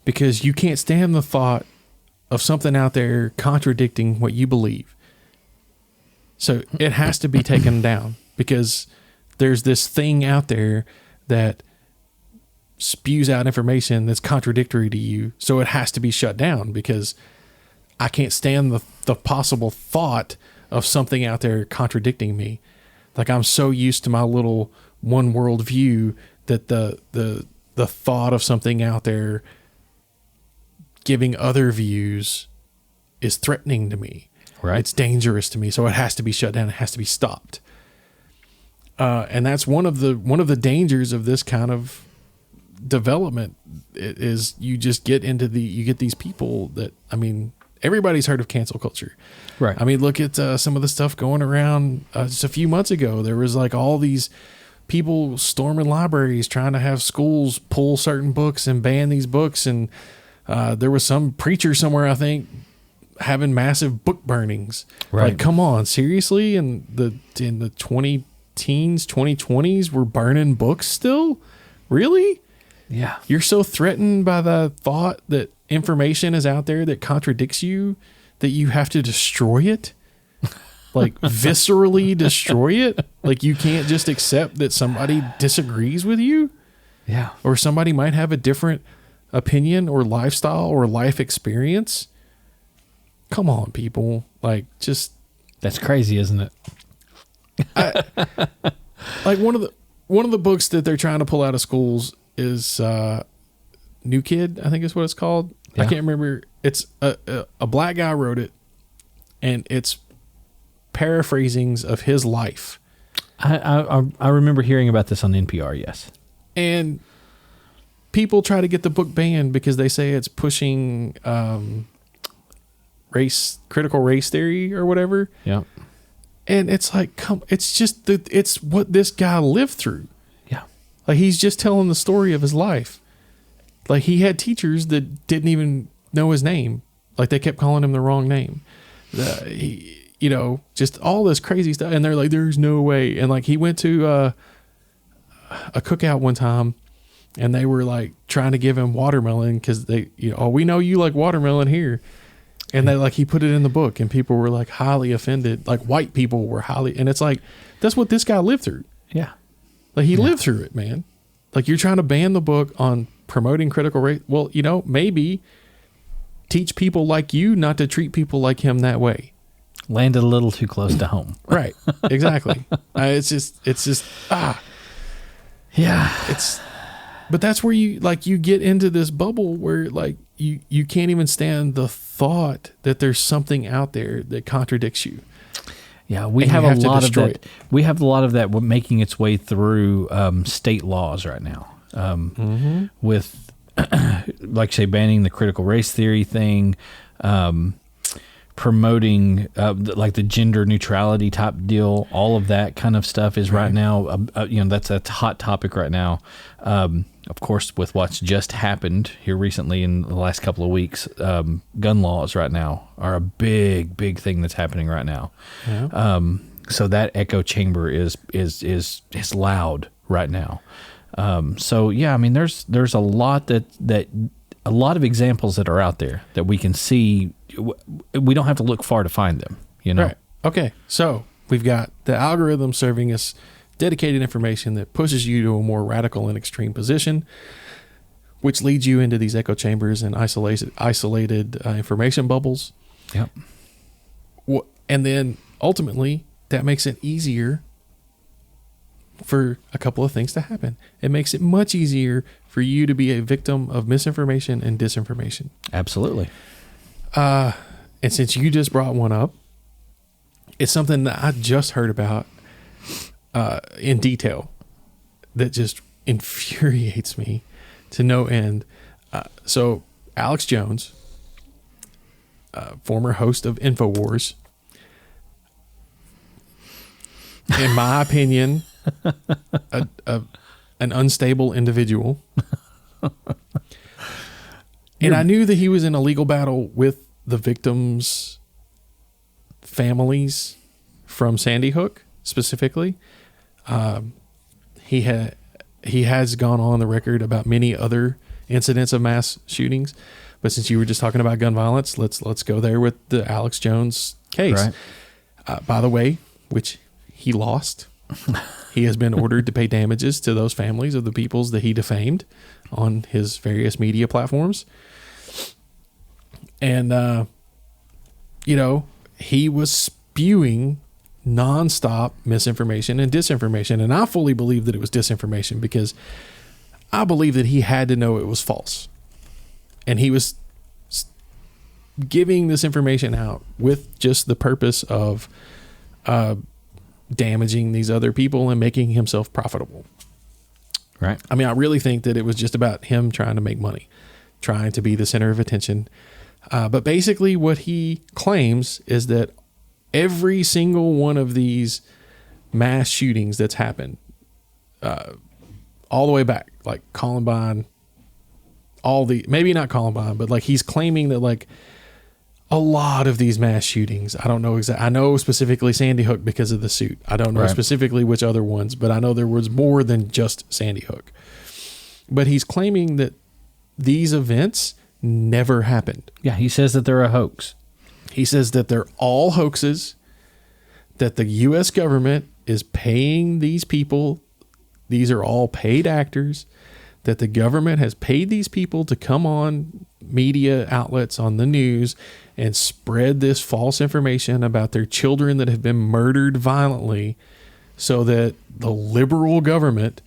Because you can't stand the thought of something out there contradicting what you believe. So it has to be taken down because there's this thing out there that spews out information that's contradictory to you. So it has to be shut down because I can't stand the possible thought of something out there contradicting me. Like I'm so used to my little one world view that the thought of something out there giving other views is threatening to me. Right. It's dangerous to me. So it has to be shut down. It has to be stopped. And that's one of the dangers of this kind of development is you just get you get these people that, everybody's heard of cancel culture. Right. Look at some of the stuff going around just a few months ago. There was like all these people storming libraries trying to have schools pull certain books and ban these books. And there was some preacher somewhere, I think, having massive book burnings. Right. Like, come on, seriously? In the 2010s, 2020s, we're burning books still? Really? Yeah. You're so threatened by the thought that information is out there that contradicts you that you have to destroy it? Like viscerally destroy it? Like you can't just accept that somebody disagrees with you? Yeah. Or somebody might have a different opinion or lifestyle or life experience? Come on, people. Like, just... That's crazy, isn't it? Like one of the books that they're trying to pull out of schools is New Kid, I think is what it's called. Yeah. I can't remember. It's a black guy wrote it, and it's paraphrasings of his life. I remember hearing about this on NPR, yes. And people try to get the book banned because they say it's pushing critical race theory or whatever. Yeah. And it's like, it's what this guy lived through. Yeah. Like he's just telling the story of his life. Like he had teachers that didn't even know his name. Like they kept calling him the wrong name. Just all this crazy stuff. And they're like, there's no way. And like he went to a cookout one time and they were like trying to give him watermelon because they, we know you like watermelon here. And he put it in the book and people were like highly offended. Like white people were and it's like, that's what this guy lived through. Yeah. Like he lived through it, man. Like, you're trying to ban the book on promoting critical race. Well, maybe teach people like you not to treat people like him that way. Landed a little too close to home. Right. Exactly. It's just, yeah. But that's where you get into this bubble where like you can't even stand the thought that there's something out there that contradicts you. Yeah, we have a lot of that. We have a lot of that making its way through state laws right now. With, like, say, banning the critical race theory thing, promoting like the gender neutrality type deal. All of that kind of stuff is right now. That's a hot topic right now. Of course, with what's just happened here recently in the last couple of weeks, gun laws right now are a big, big thing that's happening right now. Yeah. So that echo chamber is loud right now. So yeah, I mean, there's a lot that a lot of examples that are out there that we can see. We don't have to look far to find them. Right. Okay. So we've got the algorithm serving us dedicated information that pushes you to a more radical and extreme position, which leads you into these echo chambers and isolated information bubbles. Yep. And then ultimately, that makes it easier for a couple of things to happen. It makes it much easier for you to be a victim of misinformation and disinformation. Absolutely. And since you just brought one up, it's something that I just heard about in detail that just infuriates me to no end. So Alex Jones, former host of InfoWars, in my opinion, an unstable individual. And I knew that he was in a legal battle with the victims' families from Sandy Hook specifically. He has gone on the record about many other incidents of mass shootings, but since you were just talking about gun violence, let's go there with the Alex Jones case. Right. By the way, which he lost. He has been ordered to pay damages to those families of the peoples that he defamed on his various media platforms. And he was spewing nonstop misinformation and disinformation. And I fully believe that it was disinformation because I believe that he had to know it was false. And he was giving this information out with just the purpose of damaging these other people and making himself profitable. Right. I mean, I really think that it was just about him trying to make money, trying to be the center of attention. But basically what he claims is that every single one of these mass shootings that's happened, all the way back, like Columbine, maybe not Columbine, but like he's claiming that like a lot of these mass shootings, I don't know exactly, I know specifically Sandy Hook because of the suit. I don't know specifically which other ones, but I know there was more than just Sandy Hook. But he's claiming that these events never happened. Yeah, he says that they're a hoax. He says that they're all hoaxes, that the U.S. government is paying these people. These are all paid actors, that the government has paid these people to come on media outlets on the news and spread this false information about their children that have been murdered violently so that the liberal government,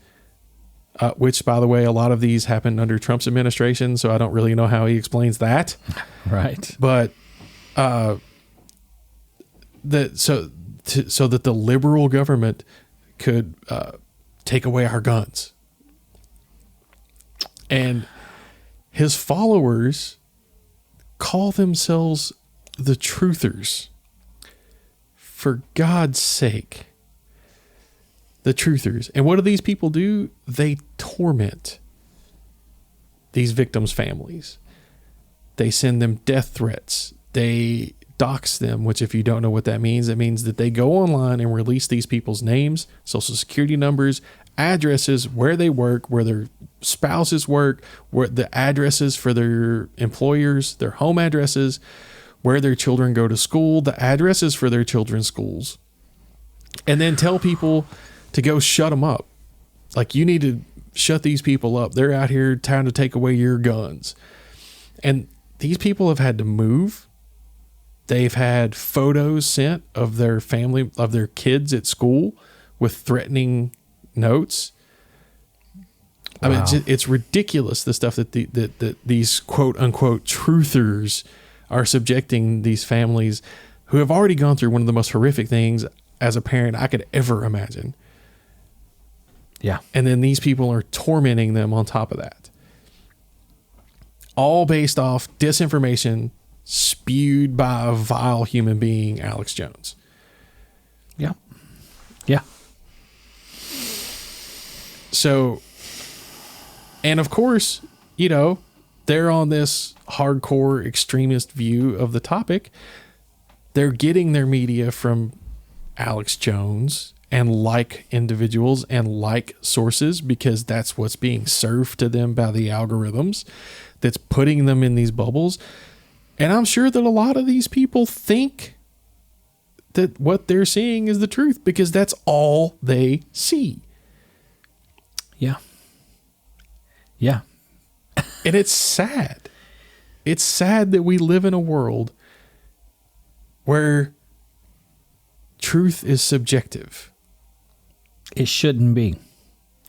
which, by the way, a lot of these happened under Trump's administration, so I don't really know how he explains that. Right. But so that the liberal government could take away our guns. And his followers call themselves the truthers. For God's sake. The truthers. And what do these people do? They torment these victims' families. They send them death threats. They dox them, which if you don't know what that means, it means that they go online and release these people's names, social security numbers, addresses, where they work, where their spouses work, where the addresses for their employers, their home addresses, where their children go to school, the addresses for their children's schools, and then tell people to go shut them up. Like, you need to shut these people up. They're out here trying to take away your guns. And these people have had to move. They've had photos sent of their family, of their kids at school with threatening notes. Wow. I mean, it's ridiculous, the stuff that that these quote unquote truthers are subjecting these families who have already gone through one of the most horrific things as a parent I could ever imagine. Yeah. And then these people are tormenting them on top of that. All based off disinformation spewed by a vile human being, Alex Jones. Yeah. Yeah. So, and of course, you know, they're on this hardcore extremist view of the topic. They're getting their media from Alex Jones and like individuals and like sources because that's what's being served to them by the algorithms that's putting them in these bubbles. And I'm sure that a lot of these people think that what they're seeing is the truth because that's all they see. Yeah. Yeah. And it's sad. It's sad that we live in a world where truth is subjective. It shouldn't be.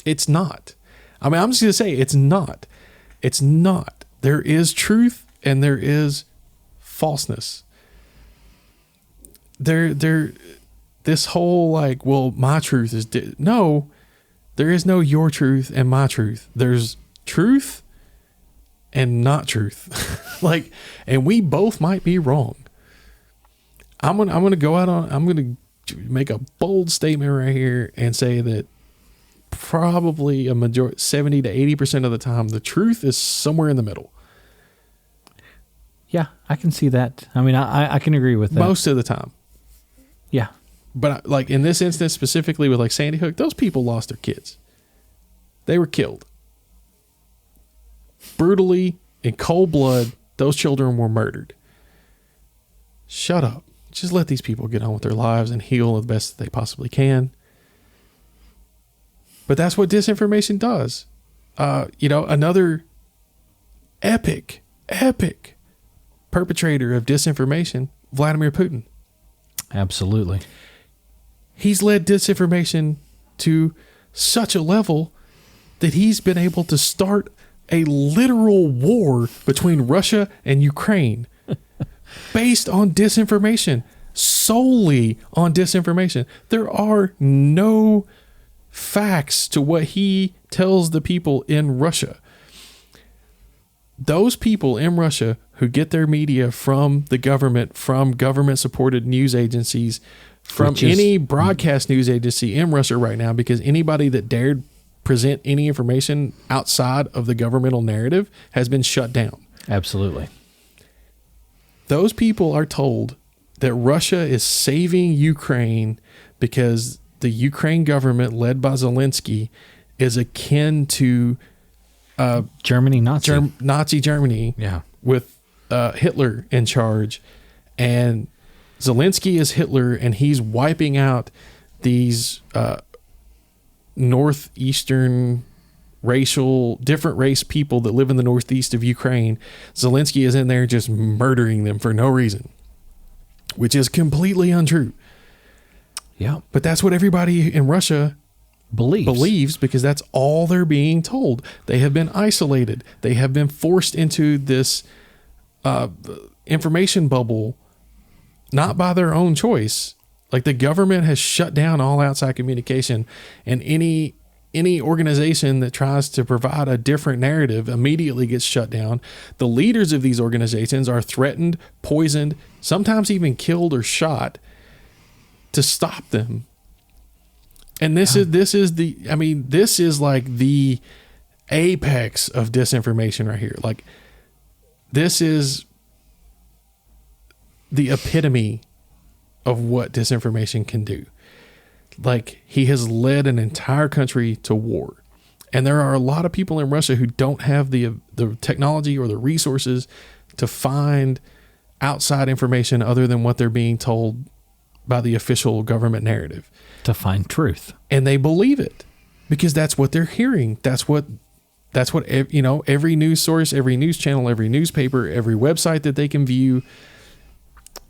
It's not. I mean, I'm just going to say it's not. It's not. There is truth and there is falseness. This whole like, well, my truth is no, there is no your truth and my truth. There's truth and not truth. Like, and we both might be wrong. I'm going to go out on, I'm going to make a bold statement right here and say that probably a majority, 70 to 80% of the time, the truth is somewhere in the middle. Yeah, I can see that. I mean, I can agree with that. Most of the time. Yeah. But like in this instance, specifically with like Sandy Hook, those people lost their kids. They were killed. Brutally, in cold blood, those children were murdered. Shut up. Just let these people get on with their lives and heal the best that they possibly can. But that's what disinformation does. You know, another epic perpetrator of disinformation, Vladimir Putin. Absolutely. He's led disinformation to such a level that he's been able to start a literal war between Russia and Ukraine based on disinformation, solely on disinformation. There are no facts to what he tells the people in Russia. Those people in Russia who get their media from the government, from government-supported news agencies, from any broadcast news agency in Russia right now, because anybody that dared present any information outside of the governmental narrative has been shut down. Absolutely. Those people are told that Russia is saving Ukraine because the Ukraine government led by Zelensky is akin to Nazi Germany, yeah, with Hitler in charge, and Zelensky is Hitler, and he's wiping out these northeastern different race people that live in the northeast of Ukraine. Zelensky is in there just murdering them for no reason, which is completely untrue. Yeah. But that's what everybody in Russia believes because that's all they're being told. They have been isolated. They have been forced into this information bubble, not by their own choice. Like the government has shut down all outside communication, and any organization that tries to provide a different narrative immediately gets shut down. The leaders of these organizations are threatened, poisoned, sometimes even killed or shot to stop them. And this is like the apex of disinformation right here. Like this is the epitome of what disinformation can do. Like he has led an entire country to war. And there are a lot of people in Russia who don't have the technology or the resources to find outside information other than what they're being told by the official government narrative. To find truth. And they believe it. because that's what they're hearing. That's what every news source, every news channel, every newspaper, every website that they can view,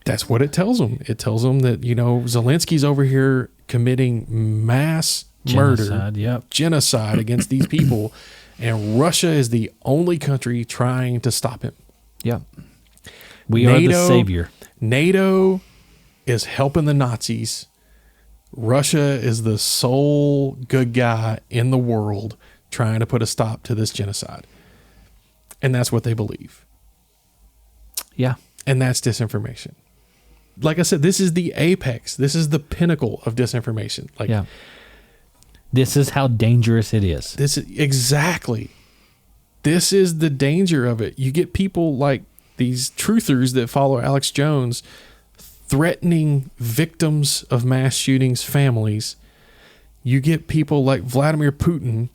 that's what it tells them. It tells them that, Zelensky's over here committing mass murder, genocide against these people, and Russia is the only country trying to stop him. Yep. We are the savior. NATO is helping the Nazis. Russia is the sole good guy in the world trying to put a stop to this genocide. And that's what they believe. Yeah. And that's disinformation. Like I said, this is the apex. This is the pinnacle of disinformation. This is how dangerous it is. Exactly. This is the danger of it. You get people like these truthers that follow Alex Jones threatening victims of mass shootings' families. You get people like Vladimir Putin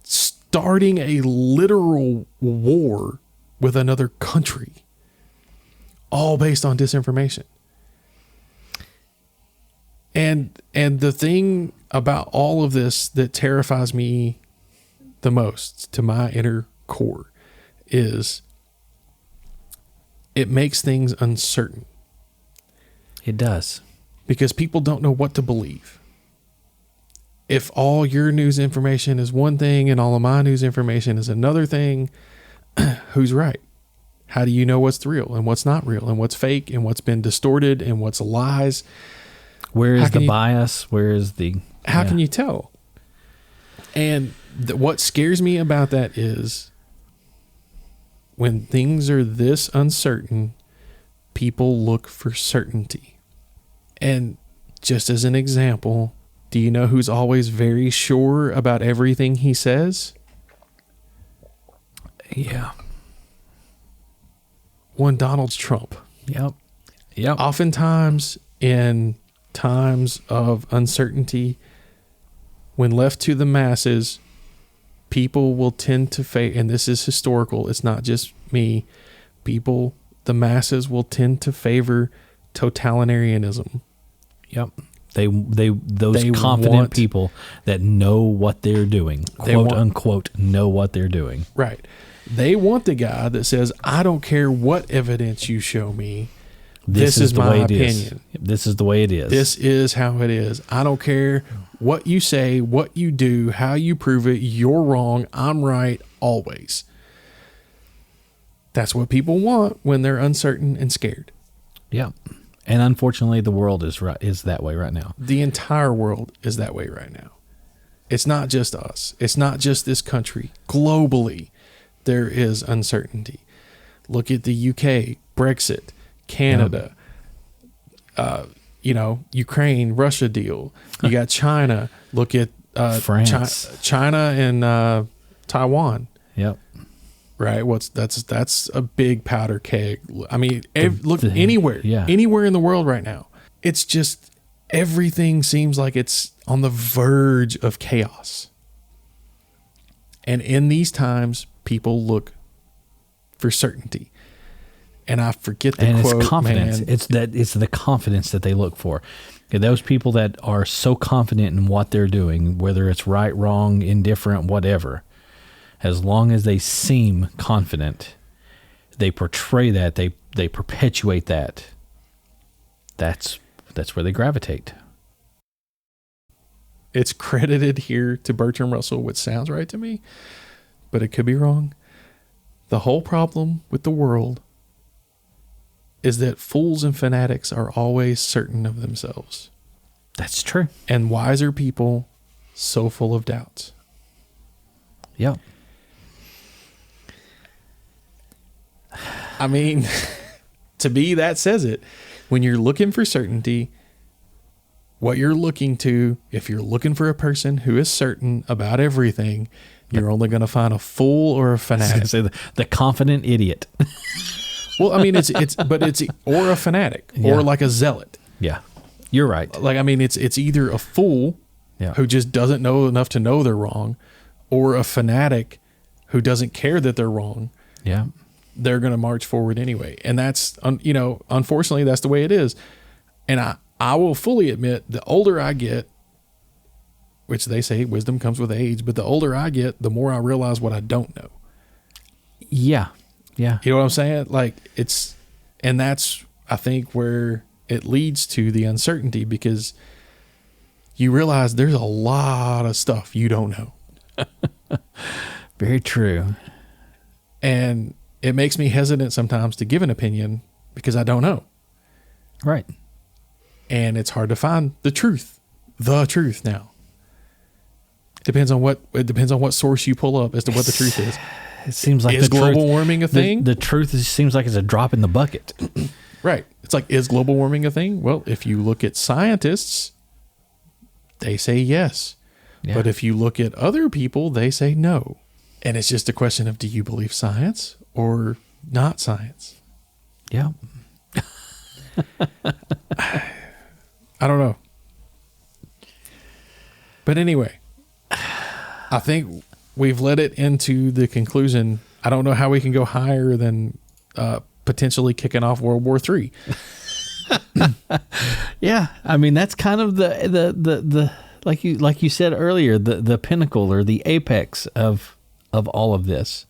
starting a literal war with another country, all based on disinformation. And the thing about all of this that terrifies me the most, to my inner core, is it makes things uncertain. It does. Because people don't know what to believe. If all your news information is one thing and all of my news information is another thing, who's right? How do you know what's real and what's not real and what's fake and what's been distorted and what's lies? Where is the bias? Where is the... How can you tell? And what scares me about that is when things are this uncertain, people look for certainty. And just as an example, do you know who's always very sure about everything he says? Yeah. One Donald Trump. Yep. Oftentimes in times of uncertainty, when left to the masses, people will tend to and this is historical, it's not just me, the masses will tend to favor totalitarianism. Yep. Those confident people that know what they're doing, quote unquote, know what they're doing. Right. They want the guy that says, I don't care what evidence you show me. This is my opinion. This is the way it is. This is how it is. I don't care what you say, what you do, how you prove it. You're wrong. I'm right always. That's what people want when they're uncertain and scared. Yeah. And unfortunately, the world is that way right now. The entire world is that way right now. It's not just us. It's not just this country. Globally, there is uncertainty. Look at the UK, Brexit, Canada, Ukraine, Russia deal. You got China. Look at France, China and Taiwan. Yep. Right. That's a big powder keg. I mean, anywhere in the world right now, it's just everything seems like it's on the verge of chaos. And in these times, people look for certainty. And I forget the quote. And it's confidence. Man. It's the confidence that they look for. And those people that are so confident in what they're doing, whether it's right, wrong, indifferent, whatever, as long as they seem confident, they portray that, they perpetuate that. That's where they gravitate. It's credited here to Bertrand Russell, which sounds right to me, but it could be wrong. The whole problem with the world is that fools and fanatics are always certain of themselves. That's true. And wiser people so full of doubts. Yeah. I mean, to me, that says it. When you're looking for certainty, what you're looking to, if you're looking for a person who is certain about everything, you're only going to find a fool or a fanatic. Say the confident idiot. Well, I mean, it's or a fanatic or like a zealot. Yeah, you're right. Like, I mean, it's either a fool who just doesn't know enough to know they're wrong, or a fanatic who doesn't care that they're wrong. Yeah. They're going to march forward anyway. And that's, unfortunately, that's the way it is. And I will fully admit, the older I get, which they say wisdom comes with age. But the older I get, the more I realize what I don't know. Yeah. Yeah. You know what I'm saying? Like and that's, I think, where it leads to the uncertainty, because you realize there's a lot of stuff you don't know. Very true. And it makes me hesitant sometimes to give an opinion because I don't know. Right. And it's hard to find the truth now. It depends on what source you pull up as to what the truth is. It seems like is global warming a thing? The truth seems like it's a drop in the bucket. Right. It's like, is global warming a thing? Well, if you look at scientists, they say yes. Yeah. But if you look at other people, they say no. And it's just a question of, do you believe science or not science? Yeah. I don't know. But anyway, I think we've led it into the conclusion. I don't know how we can go higher than potentially kicking off World War III. Yeah. I mean, that's kind of the like you said earlier, the pinnacle or the apex of all of this.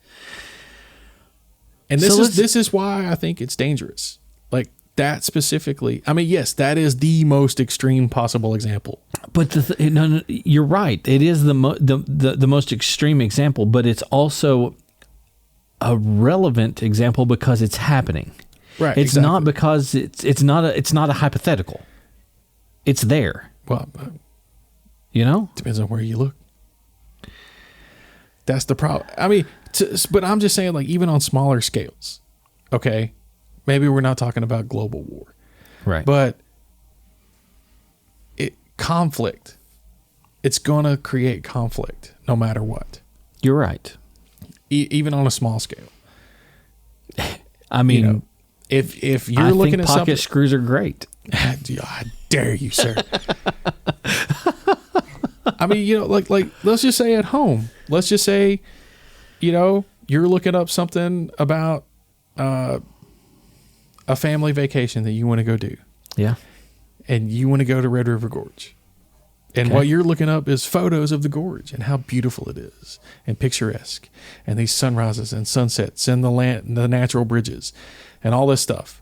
And this is why I think it's dangerous. Like that specifically. I mean, yes, that is the most extreme possible example. But no, you're right. It is the most extreme example, but it's also a relevant example because it's happening. Right. It's not because it's not a hypothetical. It's there. Well, depends on where you look. That's the problem. I mean, but I'm just saying, like, even on smaller scales, okay, maybe we're not talking about global war, right? But conflict, it's going to create conflict no matter what. You're right. Even on a small scale. I mean, if you're looking at pocket something, screws are great. I dare you, sir. I mean, like let's just say at home. Let's just say, you're looking up something about a family vacation that you want to go do. Yeah. And you want to go to Red River Gorge. And what you're looking up is photos of the gorge and how beautiful it is and picturesque, and these sunrises and sunsets and the natural bridges and all this stuff.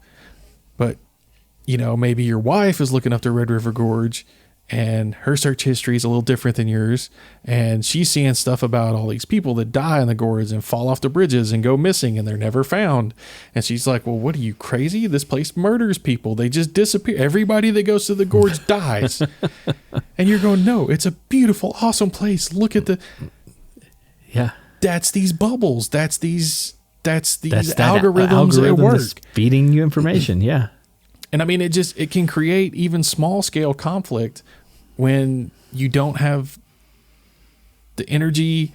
But, maybe your wife is looking up the Red River Gorge and her search history is a little different than yours. And she's seeing stuff about all these people that die in the gorge and fall off the bridges and go missing and they're never found. And she's like, well, what are you, crazy? This place murders people. They just disappear. Everybody that goes to the gorge dies. And you're going, no, it's a beautiful, awesome place. Look at yeah. That's these bubbles. That's these algorithms at work. Feeding you information. Yeah. And I mean, it can create even small scale conflict when you don't have the energy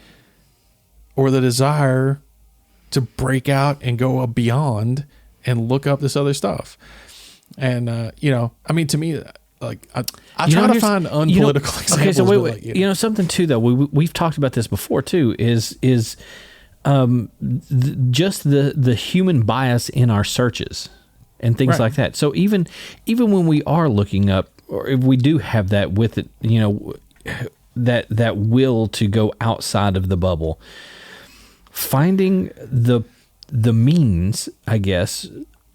or the desire to break out and go beyond and look up this other stuff. And, I mean, to me, like I try to find unpolitical examples. Okay, so wait. Something too, though, we've talked about this before too, is just the human bias in our searches and things like that. So even when we are looking up, or if we do have that with it, that will to go outside of the bubble, finding the means, I guess,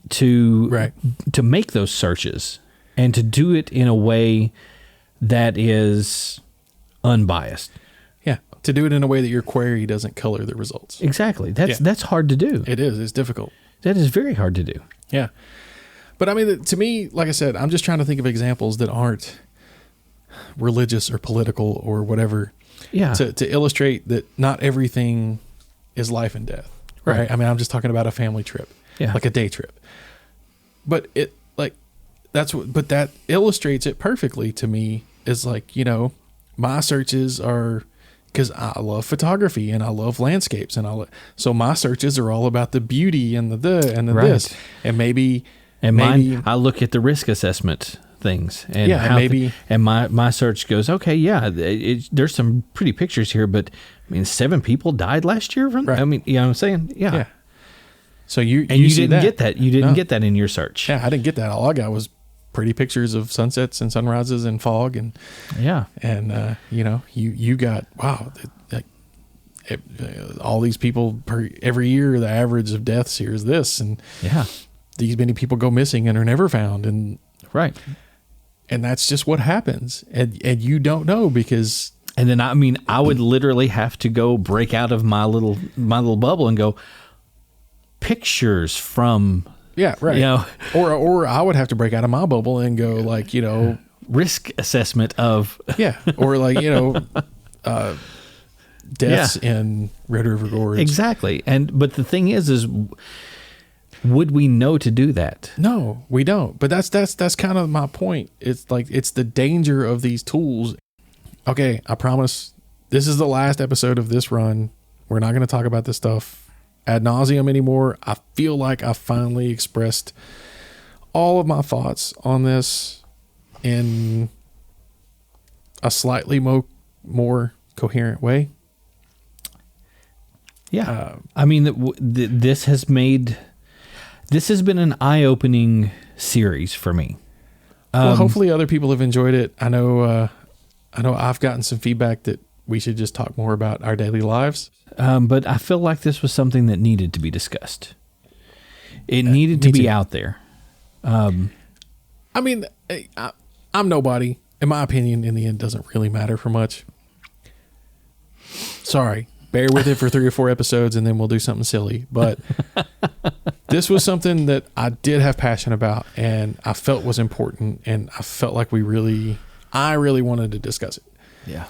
to make those searches and to do it in a way that is unbiased. Yeah, to do it in a way that your query doesn't color the results. Exactly. That's hard to do. It is. It's difficult. That is very hard to do. Yeah. But I mean, to me, like I said, I'm just trying to think of examples that aren't religious or political or whatever. Yeah. To illustrate that not everything is life and death. Right. I mean, I'm just talking about a family trip. Yeah. Like a day trip. But that illustrates it perfectly to me, is like, my searches are, because I love photography and I love landscapes, and so my searches are all about the beauty and the this, and maybe mine, I look at the risk assessment things, and and my search goes, okay, yeah, there's some pretty pictures here, but I mean, 7 people died last year from. I mean, you know what I'm saying? Yeah. So you didn't get that. You didn't get that in your search. Yeah, I didn't get that. All I got was pretty pictures of sunsets and sunrises and fog and you got all these people every year. The average of deaths here is this, and these many people go missing and are never found, and and that's just what happens, and you don't know because. And then I would literally have to go break out of my little bubble and go pictures from. Yeah, right. Or I would have to break out of my bubble and go risk assessment of deaths in Red River Gorge. Exactly. But the thing is would we know to do that? No, we don't. But that's kind of my point. It's like it's the danger of these tools. Okay, I promise this is the last episode of this run. We're not going to talk about this stuff ad nauseum anymore. I feel like I finally expressed all of my thoughts on this in a slightly more coherent way. Yeah. This has been an eye-opening series for me. Well, hopefully other people have enjoyed it. I know I've gotten some feedback that we should just talk more about our daily lives. But I feel like this was something that needed to be discussed. It needed to be out there. I'm nobody. In my opinion, in the end, doesn't really matter for much. Sorry. Bear with it for 3 or 4 episodes, and then we'll do something silly. But this was something that I did have passion about, and I felt was important, and I felt like I really wanted to discuss it. Yeah.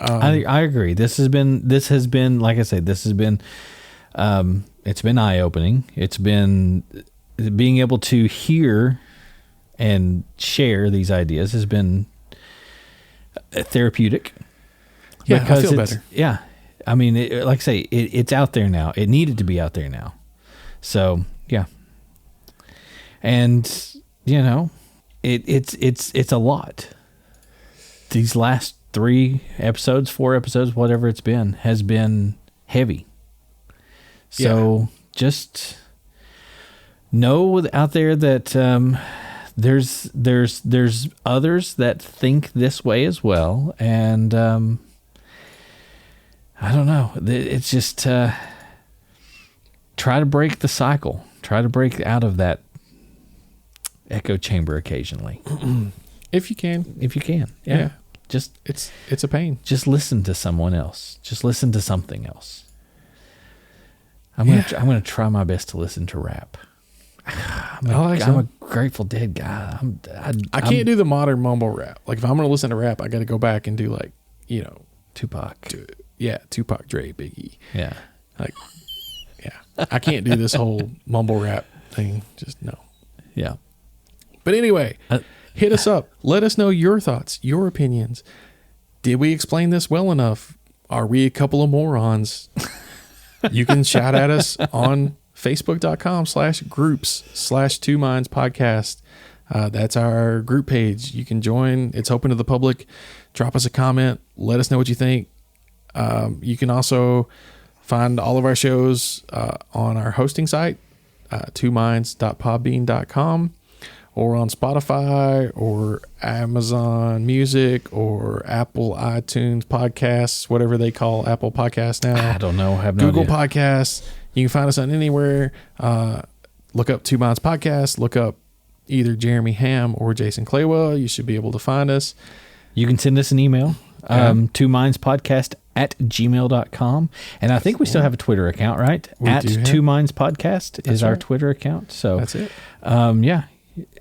I agree. This has been, like I say, it's been eye-opening. It's been being able to hear and share these ideas has been therapeutic. Yeah, I feel better. Yeah. Like I say, it's out there now. It needed to be out there now. So yeah. And it's a lot. These last 3 episodes, 4 episodes, whatever it's been, has been heavy. So just know out there that there's others that think this way as well, and I don't know. It's just try to break the cycle. Try to break out of that echo chamber occasionally, if you can. Yeah. Just it's a pain. Just listen to someone else. Just listen to something else. I'm gonna try my best to listen to rap. I'm a Grateful Dead guy. I can't do the modern mumble rap. Like if I'm gonna listen to rap, I got to go back and do Tupac. Tupac, Dre, Biggie. Yeah. I can't do this whole mumble rap thing. Just no. Yeah. But anyway. Hit us up. Let us know your thoughts, your opinions. Did we explain this well enough? Are we a couple of morons? You can shout at us on facebook.com/groups/twomindspodcast. That's our group page. You can join. It's open to the public. Drop us a comment. Let us know what you think. You can also find all of our shows on our hosting site, twominds.podbean.com. or on Spotify or Amazon Music or Apple iTunes Podcasts, whatever they call Apple Podcasts now. I don't know. I have no Google idea. Podcasts. You can find us on anywhere. Look up Two Minds Podcast. Look up either Jeremy Ham or Jason Claywell. You should be able to find us. You can send us an email, twomindspodcast@gmail.com. And I think we still have a Twitter account, right? Two Minds Podcast is our Twitter account. So that's it. Yeah.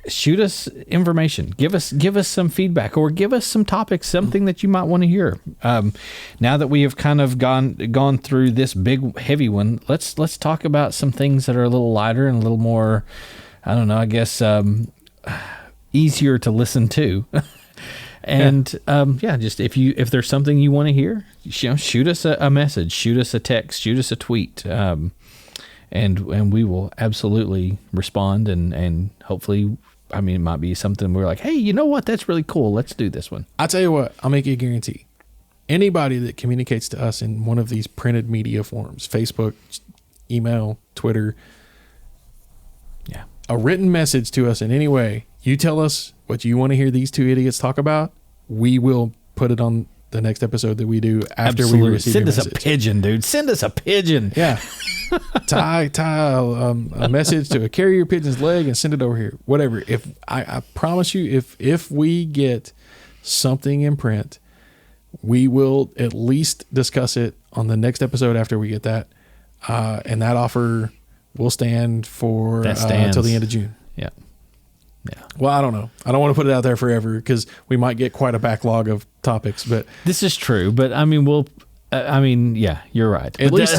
Shoot us information. Give us some feedback, or give us some topics, something that you might want to hear. Now that we have kind of gone through this big heavy one, let's talk about some things that are a little lighter and a little more, I don't know, I guess easier to listen to. And just if there's something you want to hear, shoot us a message, shoot us a text, shoot us a tweet. And we will absolutely respond, and hopefully, it might be something we're like, hey, you know what? That's really cool. Let's do this one. I'll tell you what, I'll make you a guarantee. Anybody that communicates to us in one of these printed media forms, Facebook, email, Twitter, a written message to us in any way, you tell us what you want to hear these two idiots talk about. We will put it on the next episode that we do after we receive Send your us message. a pigeon, dude. Send us a pigeon. Yeah. tie a message to a carrier pigeon's leg and send it over here. Whatever. If I promise you, if we get something in print, we will at least discuss it on the next episode after we get that. And that offer will stand for until the end of June. Yeah. Yeah. Well, I don't know. I don't want to put it out there forever because we might get quite a backlog of topics. But this is true. But I mean, yeah, you're right. At least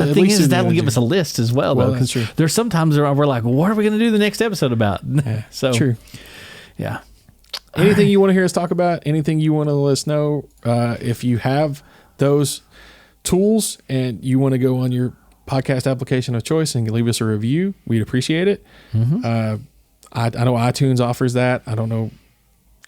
that'll give us a list as well. Well, though, that's true. There's sometimes we're like, well, what are we going to do the next episode about? Yeah, so true. Yeah. Anything you want to hear us talk about? Anything you want to let us know? If you have those tools and you want to go on your podcast application of choice and leave us a review, we'd appreciate it. Mm-hmm. I know iTunes offers that. I don't know.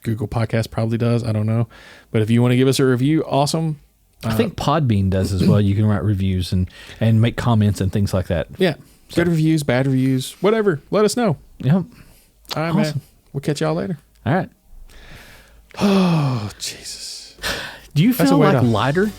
Google Podcast probably does. I don't know. But if you want to give us a review, awesome. I think Podbean does as well. You can write reviews and make comments and things like that. Yeah. Good reviews, bad reviews, whatever. Let us know. Yep. All right, awesome. man. We'll catch y'all later. All right. Oh, Jesus. Do you feel like lighter?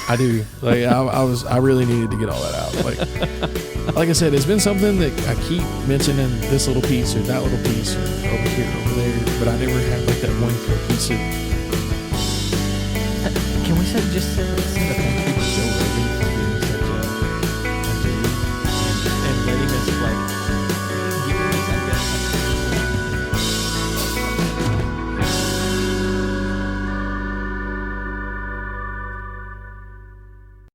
I do. Like I really needed to get all that out. Like I said, it's been something that I keep mentioning, this little piece or that little piece or over here, over there, but I never had like that one cohesive. Can we just send a